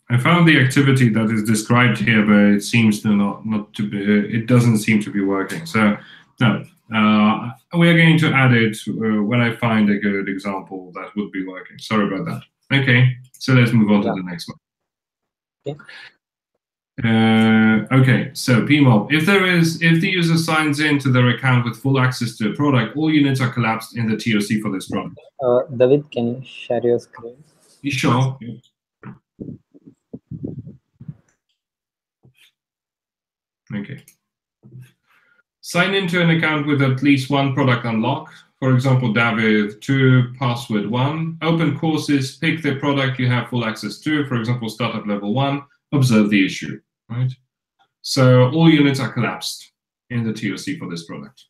I found the activity that is described here, but it seems to not to be. It doesn't seem to be working. So no, we are going to add it when I find a good example that would be working. Sorry about that. Okay, so let's move on to the next one. Okay. Okay, so PEMOB. If the user signs in to their account with full access to a product, all units are collapsed in the TOC for this product. David, can you share your screen? Sure. Okay. Sign into an account with at least one product unlocked. For example, David 2, password 1. Open courses, pick the product you have full access to. For example, startup level 1. Observe the issue. Right. So all units are collapsed in the TOC for this product.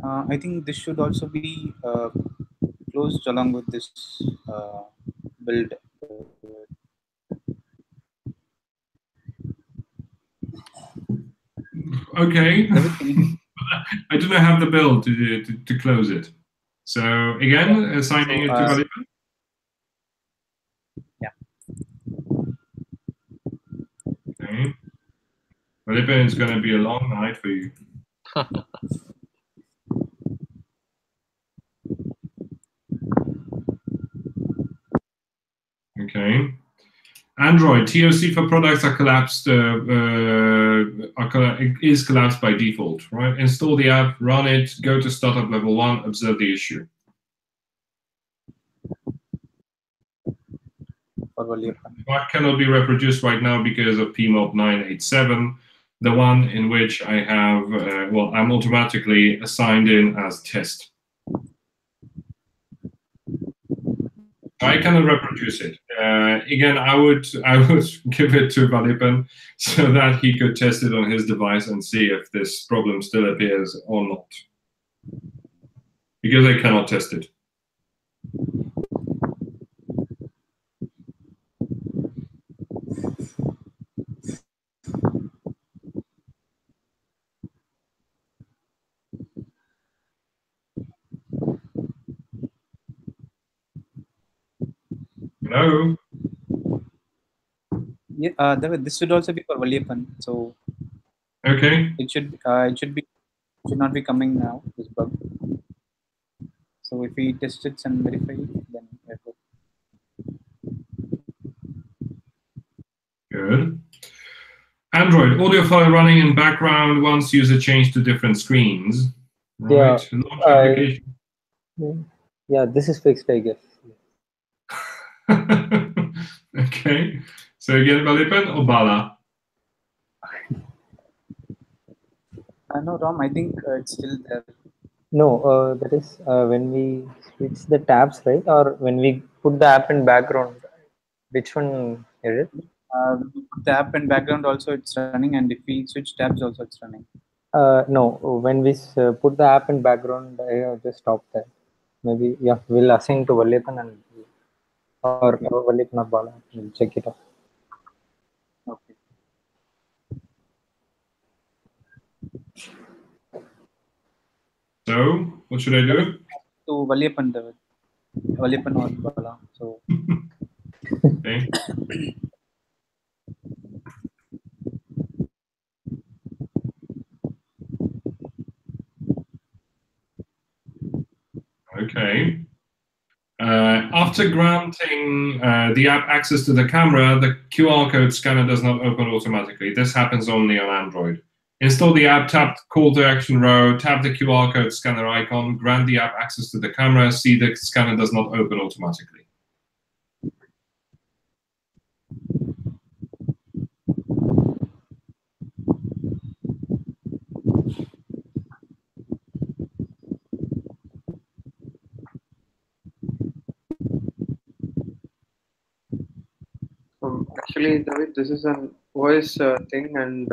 I think this should also be closed along with this build. Okay. I do not have the build to close it. So again, assigning it to Felipe. Yeah. Okay. Felipe, it's going to be a long night for you. Okay. Android TOC for products are collapsed. Is collapsed by default. Right. Install the app, run it, go to startup level 1, observe the issue. That cannot be reproduced right now because of PEMOB 987, the one in which I have, well, I'm automatically assigned in as test. I cannot reproduce it. Again, I would give it to Valipan so that he could test it on his device and see if this problem still appears or not. Because I cannot test it. Hello? Yeah, this should also be for Valipan. So Okay. it should not be coming now, this bug. So if we test it and verify it, then it will. Good. Android audio file running in background once user changed to different screens. Right. Yeah, Launch application. Yeah, this is fixed, I guess. Okay. So again, Valipan or Bala? No, Ram, I think it's still there. No, that is when we switch the tabs, right? Or when we put the app in background. Which one is it? When we put the app in background also it's running, and if we switch tabs also it's running. No, when we put the app in background, I have just stopped that. Maybe, yeah, we'll assign to Valipan and or Valipan or Bala. We'll check it out. Okay. So, what should I do? To Valipan or Bala. So Okay. Okay. After granting the app access to the camera, the QR code scanner does not open automatically. This happens only on Android. Install the app, tap call to action row, tap the QR code scanner icon, grant the app access to the camera, see the scanner does not open automatically. Actually, David, this is an OS thing, and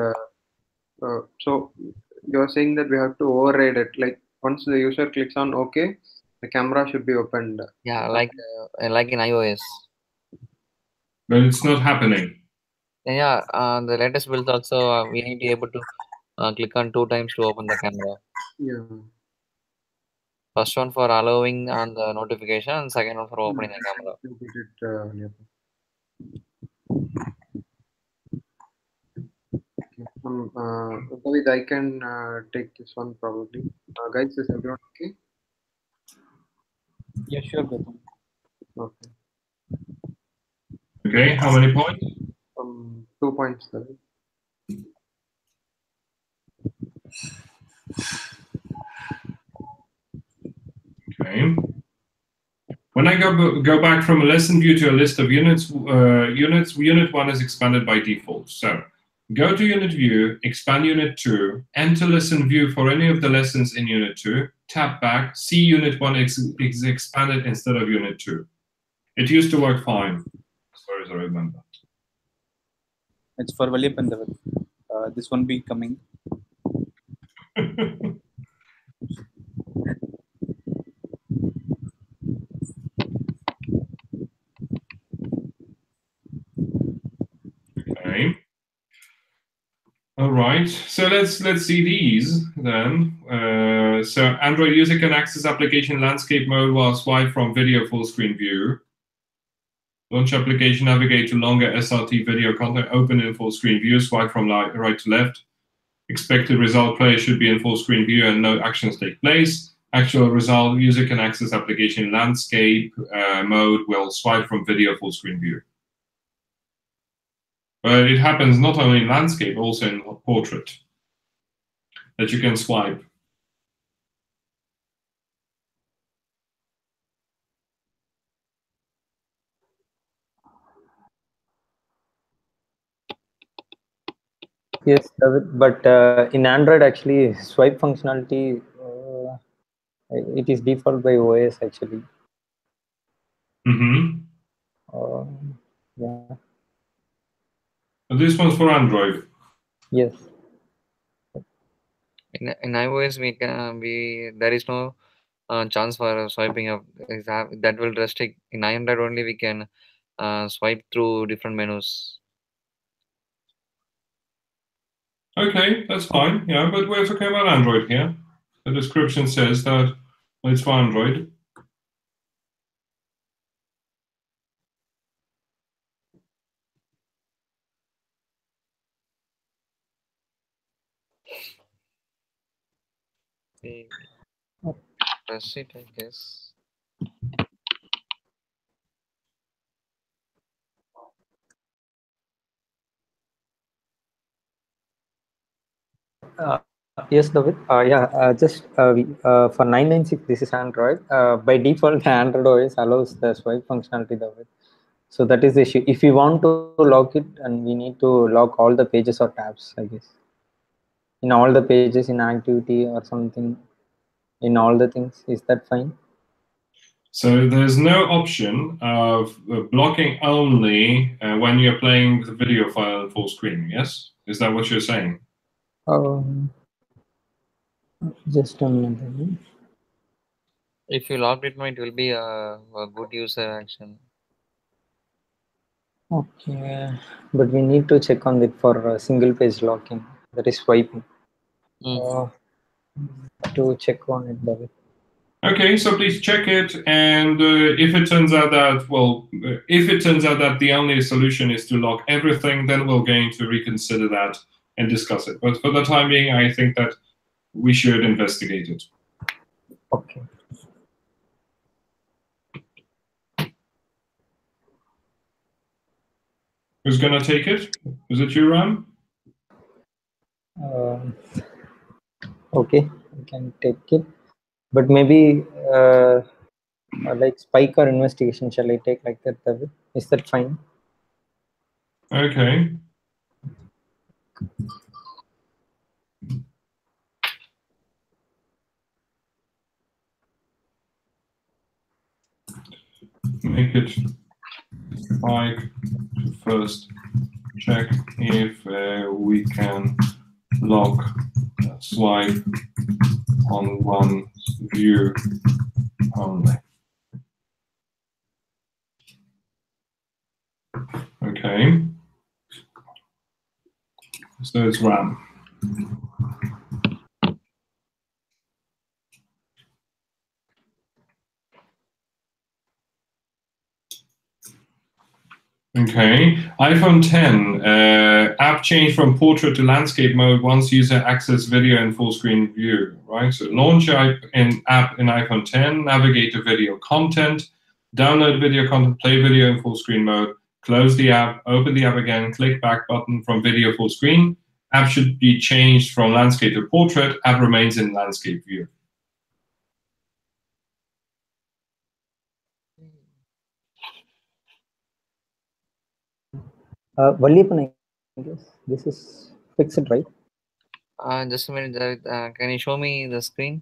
so you're saying that we have to override it. Like once the user clicks on OK, the camera should be opened. Yeah, like in iOS. But it's not happening. Yeah, the latest build also we need to be able to click on 2 times to open the camera. Yeah. First one for allowing on the notification, and second one for opening the camera. David, I can take this one probably. Guys, is everyone okay? yeah, sure, Gautam. Okay. Okay, how many points? 2 points, David. Okay. When I go back from a lesson view to a list of units, unit 1 is expanded by default. So go to unit view, expand unit 2, enter lesson view for any of the lessons in unit 2, tap back, see unit 1 is expanded instead of unit 2. It used to work fine, as far as I remember. It's for Valipan, David. This won't be coming. Okay. All right. So let's see these then. So Android user can access application landscape mode while swipe from video full screen view. Launch application, navigate to longer SRT video content, open in full screen view, swipe from right to left. Expected result player should be in full screen view and no actions take place. Actual result, user can access application landscape mode while swipe from video full screen view. But it happens not only in landscape, also in portrait, that you can swipe. Yes, David, but in Android, actually, swipe functionality, it is default by OS, actually. Mm-hmm. Yeah. This one's for Android. Yes. In iOS, there is no chance for swiping up. That will restrict. In Android only, we can swipe through different menus. Okay, that's fine. Yeah, but we're talking about Android here. The description says that it's for Android. Press it, I guess. Yes, David. Just for 996, this is Android. By default, the Android OS allows the swipe functionality, David. So that is the issue. If we want to lock it, and we need to lock all the pages or tabs, I guess. In all the pages in activity or something, in all the things, is that fine? So there's no option of blocking only when you're playing the video file in full screen, yes? Is that what you're saying? Just a minute. If you logged it, it will be a good user action. Okay, but we need to check on it for single page locking, that is swiping. To check on it, David. Okay, so please check it, and if it turns out that, the only solution is to lock everything, then we're going to reconsider that and discuss it. But for the time being, I think that we should investigate it. Okay. Who's gonna take it? Is it you, Ram? Okay, I can take it, but maybe like spike or investigation, shall I take like that, David? Is that fine? Okay. Make it spike to first check if we can lock swipe on one view only. Okay. So it's RAM. Okay, iPhone 10, app change from portrait to landscape mode once user access video in full screen view, right? So launch app in iPhone 10, navigate to video content, download video content, play video in full screen mode, close the app, open the app again, click back button from video full screen. App should be changed from landscape to portrait, app remains in landscape view. Valliappan, I guess this is fixed, right? Just a minute, can you show me the screen?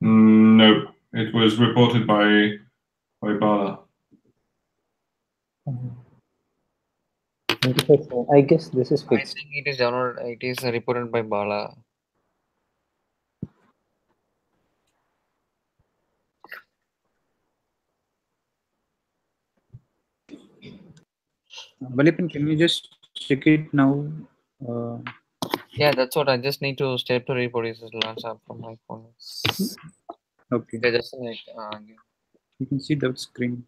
No, it was reported by Bala. I guess this is fixed. I think it is downloaded. It is reported by Bala. Valipin, can you just check it now? Yeah, that's what I just need to step to report is launch app from my phone. Okay. Yeah, just like you can see the screen.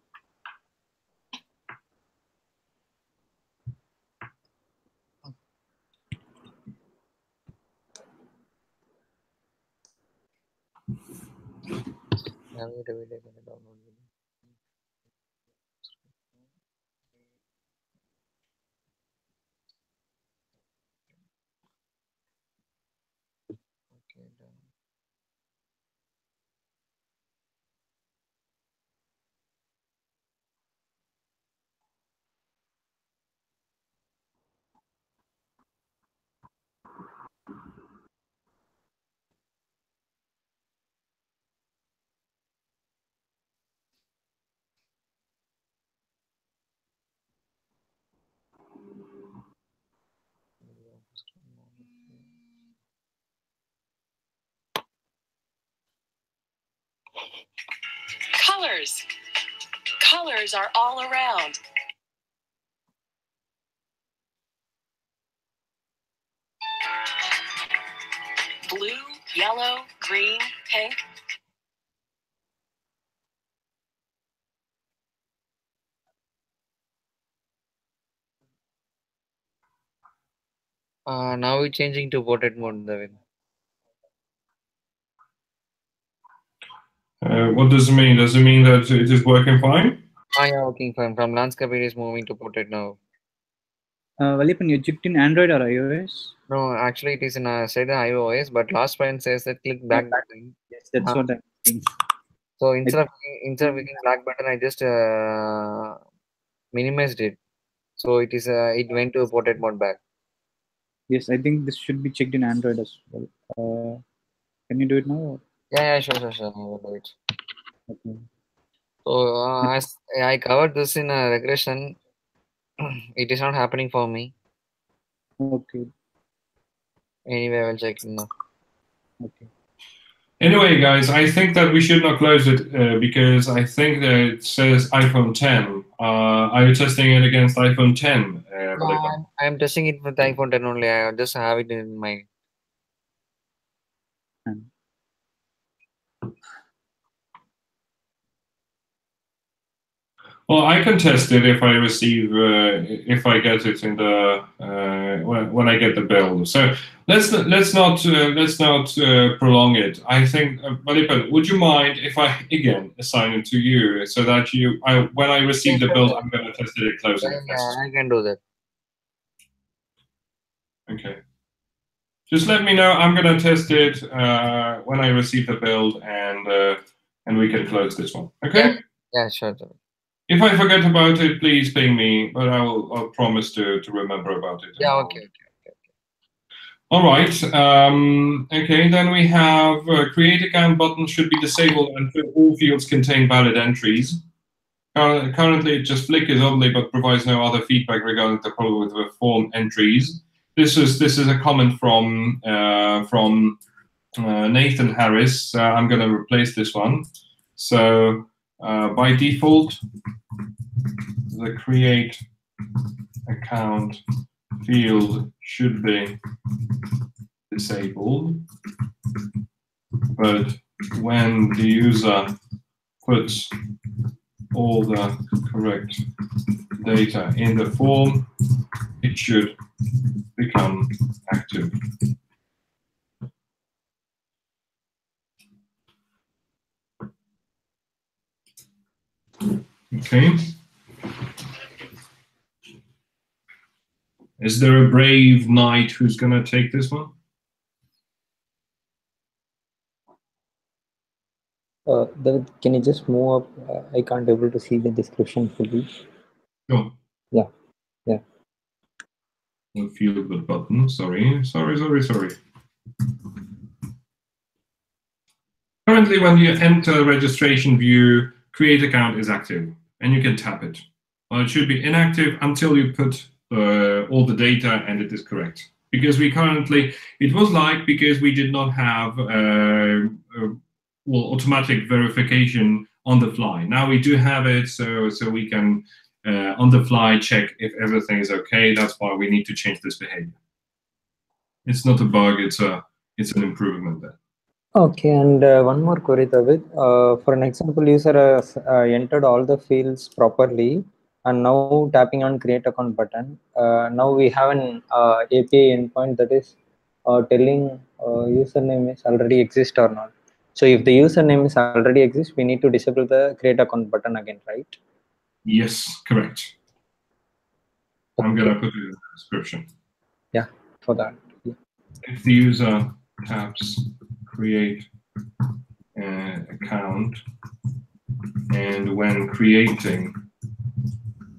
colors. Colors are all around. Blue, yellow, green, pink. Now we're changing to portrait mode, David. What does it mean? Does it mean that it is working fine? Yeah, working fine. From landscape, it is moving to portrait now. Valipan, you checked in Android or iOS? No, actually, it is in said iOS, but last point says that click back button. Yes, that's what I'm saying. So instead of clicking back button, I just minimized it. So it is it went to portrait mode back. Yes, I think this should be checked in Android as well. Can you do it now? Yeah, sure. I will do it. Okay. So as I covered this in a regression, it is not happening for me. Okay. Anyway, I will check it now. Okay. Anyway, guys, I think that we should not close it because I think that it says iPhone 10. Are you testing it against iPhone 10? I'm testing it with iPhone 10 only. I just have it in mind. Well, I can test it if I receive, if I get it in the when I get the build. So let's not prolong it. I think, Valipan, would you mind if I again assign it to you so that when I receive the build, I'm going to test it closely? Yeah, I can do that. Okay. Just let me know. I'm going to test it when I receive the build, and we can close this one. Okay? Yeah, sure. If I forget about it, please ping me, but I'll promise to remember about it. Yeah, okay. All right. Okay, then we have create account button should be disabled and all fields contain valid entries. Currently, it just flickers oddly, but provides no other feedback regarding the problem with the form entries. This is a comment from Nathan Harris. I'm going to replace this one. So by default, the create account field should be disabled, but when the user puts all the correct data in the form, it should become active. Okay. Is there a brave knight who's going to take this one? David, can you just move up? I can't able to see the description fully. Sure. Yeah. I'll field the button. Sorry. Currently, when you enter registration view, create account is active, and you can tap it. Well, it should be inactive until you put all the data and it is correct. Because we currently, it was like because we did not have automatic verification on the fly. Now we do have it, so we can on the fly check if everything is okay. That's why we need to change this behavior. It's not a bug; it's an improvement there. Okay, and one more query, David. For an example, user has entered all the fields properly, and now tapping on create account button. Now we have an API endpoint that is telling username is already exist or not. So if the username is already exist, we need to disable the create account button again, right? Yes, correct. I'm going to put it in the description. Yeah, for that. Yeah. If the user taps create account, and when creating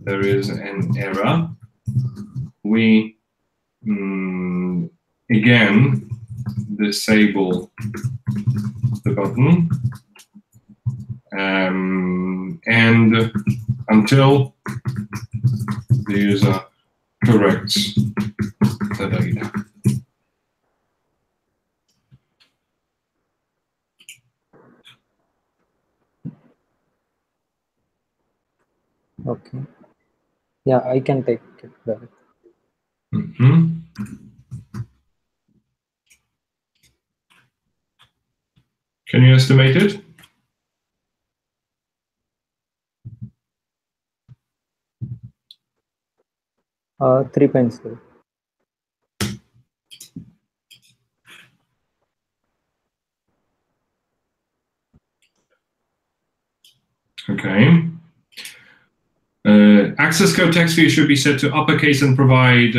there is an error, we again disable the button and until the user corrects the data. Okay. Yeah, I can take it, David. Mhm. Can you estimate it? Three pencil. Okay. Access code text field should be set to uppercase and provide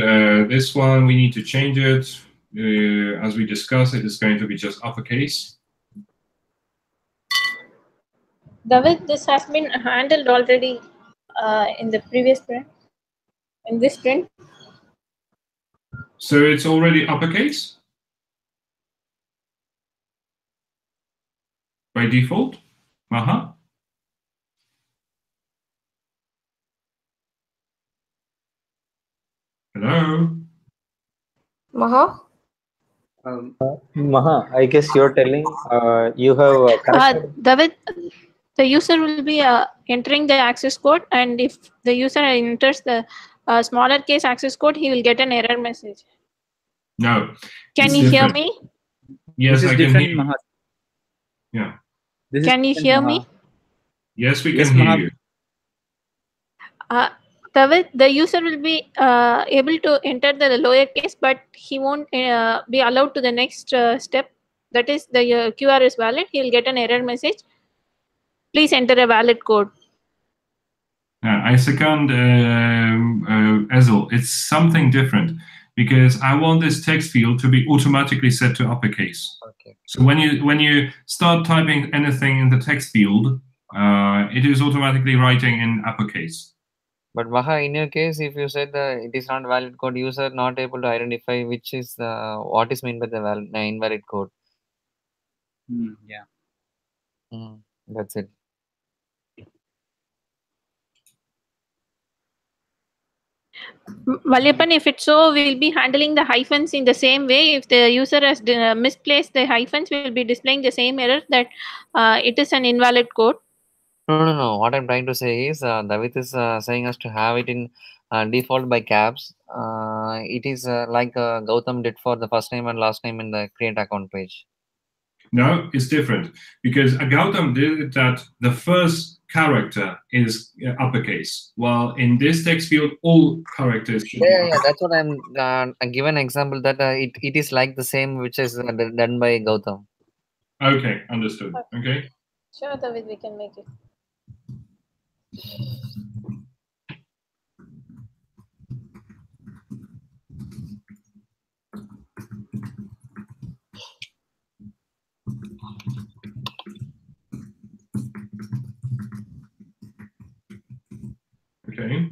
this one. We need to change it. As we discussed, it is going to be just uppercase. David, this has been handled already in the previous sprint. In this sprint, So it's already uppercase by default. Hello. Maha? Maha, I guess you're telling you have corrected. David, the user will be entering the access code, and if the user enters the smaller case access code, he will get an error message. No. Can you hear me? Yes, This is I can different, hear you. Maha. Yeah. This Can you different, hear Maha. me? Yes, we Yes, can hear Maha. you. David, the user will be able to enter the lower case, but he won't be allowed to the next step. That is, the QR is valid. He will get an error message. Please enter a valid code. I second Ezel. It's something different because I want this text field to be automatically set to uppercase. Okay. So when you start typing anything in the text field, it is automatically writing in uppercase. But Maha, in your case, if you said it is not valid code, user not able to identify which is what is meant by the invalid code. Yeah. That's it. Valyapan, if it's so, we'll be handling the hyphens in the same way. If the user has misplaced the hyphens, we'll be displaying the same error that it is an invalid code. No. What I'm trying to say is, David is saying us to have it in default by caps. It is like Gautam did for the first name and last name in the create account page. No, it's different because Gautam did that the first character is uppercase, while in this text field, all characters should be Yeah. uppercase. That's what I'm given an example that it is like the same which is done by Gautam. Okay, understood. Okay. Sure, David, we can make it. Okay.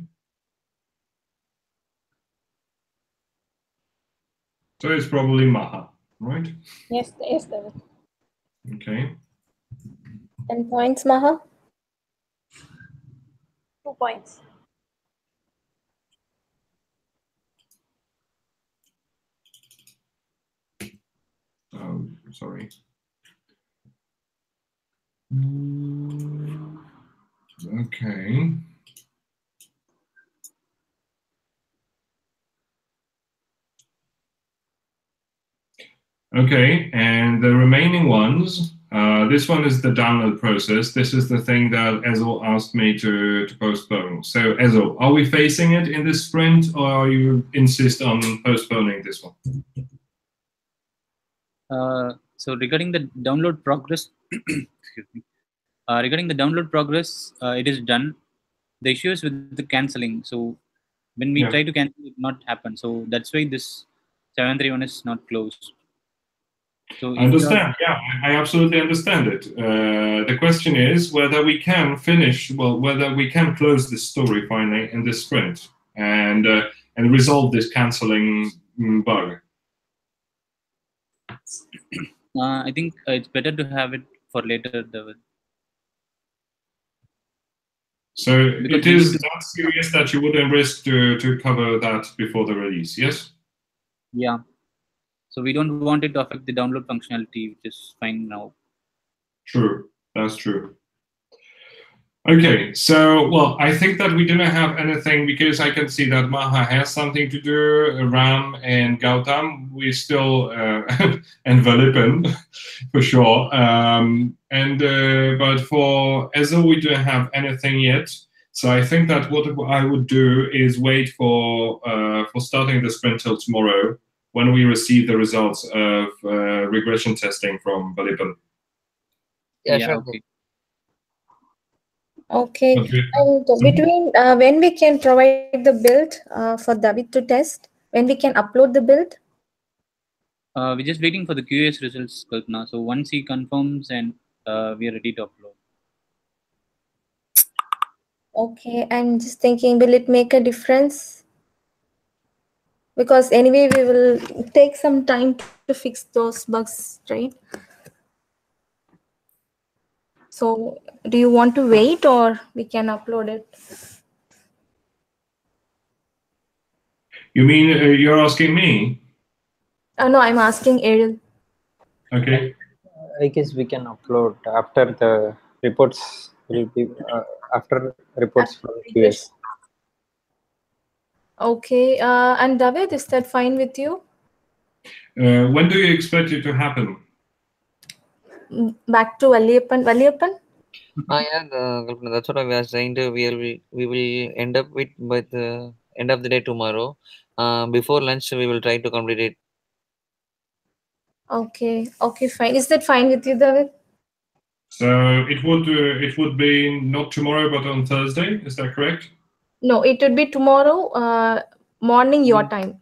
So it's probably Maha, right? Yes, David. Okay. And points, Maha? 2 points. Oh, sorry. Okay. Okay, and the remaining ones, this one is the download process. This is the thing that Ezel asked me to postpone. So Ezel, are we facing it in this sprint or you insist on postponing this one? So regarding the download progress, excuse me. Regarding the download progress, it is done. The issue is with the canceling. So when we try to cancel, it not happen. So that's why this 731 is not closed. So I understand. Yeah, I absolutely understand it. The question is whether we can finish, well, whether we can close this story finally in this sprint and resolve this canceling bug. I think it's better to have it for later, David. So Because it is that serious that you wouldn't risk to cover that before the release, yes? Yeah. So we don't want it to affect the download functionality, which is fine now. True, that's true. Okay, so, well, I think that we didn't have anything because I can see that Maha has something to do, Ram and Gautam. We still, and Valipan, for sure. But for Ezo, we don't have anything yet. So I think that what I would do is wait for starting the sprint till tomorrow when we receive the results of regression testing from Valipan. Yeah, Yeah, sure. okay. Okay. Okay. And between when we can provide the build for David to test, when we can upload the build? We're just waiting for the QS results, Kalpana. So once he confirms, and we are ready to upload. Okay, I'm just thinking, will it make a difference? Because anyway, we will take some time to fix those bugs, right? So do you want to wait or we can upload it? You mean you're asking me? No, I'm asking Ariel. Okay. I guess we can upload after the reports will be after reports from QS. Okay, and David, is that fine with you? When do you expect it to happen? Back to Valiappan. Valiappan? Yeah, Kalpana, that's what I was saying. We will end up with by the end of the day tomorrow. Before lunch, we will try to complete it. Okay, okay, fine. Is that fine with you, David? So it would be not tomorrow, but on Thursday. Is that correct? No, it would be tomorrow morning your time.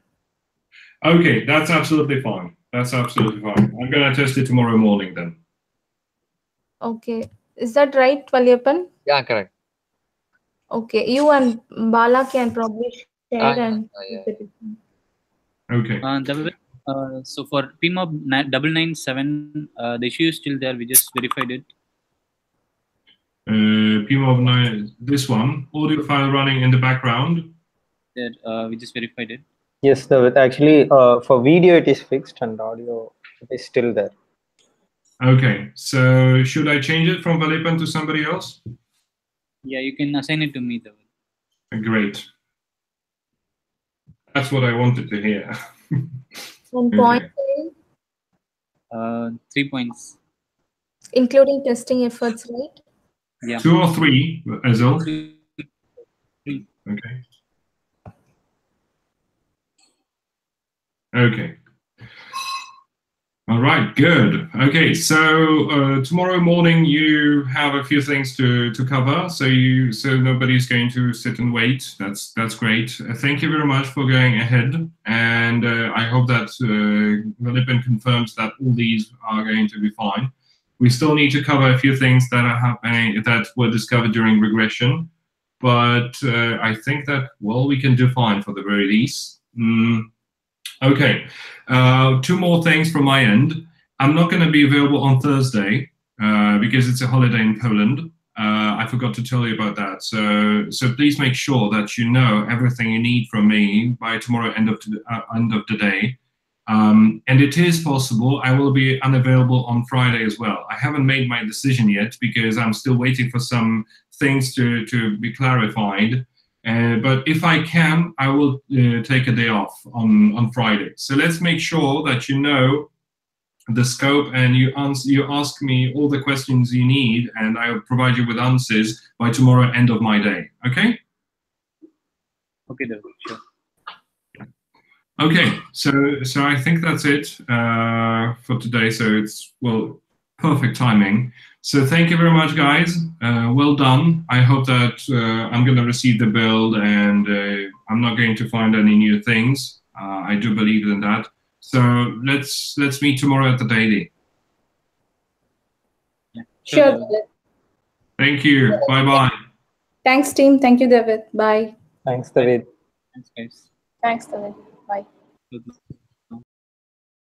Okay, that's absolutely fine. That's absolutely fine. I'm gonna test it tomorrow morning then. Okay, is that right, Valiappan? Yeah, correct. Okay, you and Bala can probably share and. Yeah. Okay. So for PEMOB 997, the issue is still there. We just verified it. PEMOB-9, this one, audio file running in the background. There, we just verified it. Yes, David. Actually, for video it is fixed and audio it is still there. Okay, so should I change it from Valipan to somebody else? Yeah, you can assign it to me, David. Great. That's what I wanted to hear. One Okay. point, 3 points. including testing efforts, right? Yeah. 2 or 3, Azul? 3. Okay. Okay. All right, good. Okay, so tomorrow morning you have a few things to cover, so nobody's going to sit and wait. That's great. Thank you very much for going ahead, and I hope that Valipan confirms that all these are going to be fine. We still need to cover a few things that are happening that were discovered during regression, but I think that, well, we can do fine for the very least. Okay, 2 more things from my end. I'm not going to be available on Thursday because it's a holiday in Poland. I forgot to tell you about that. So please make sure that you know everything you need from me by tomorrow end of the day. And it is possible I will be unavailable on Friday as well. I haven't made my decision yet because I'm still waiting for some things to be clarified. But if I can, I will take a day off on Friday. So let's make sure that you know the scope and you ask me all the questions you need, and I will provide you with answers by tomorrow end of my day. Okay? Okay, David. Sure. Okay. So I think that's it for today. So it's, well, perfect timing. So thank you very much, guys. Well done. I hope that I'm going to receive the build and I'm not going to find any new things. I do believe in that. So let's meet tomorrow at the daily. Yeah. Sure, David. David. Thank you. Bye-bye. Thanks, team. Thank you, David. Bye. Thanks, David. Thanks, guys. Thanks, David. Bye. Good luck.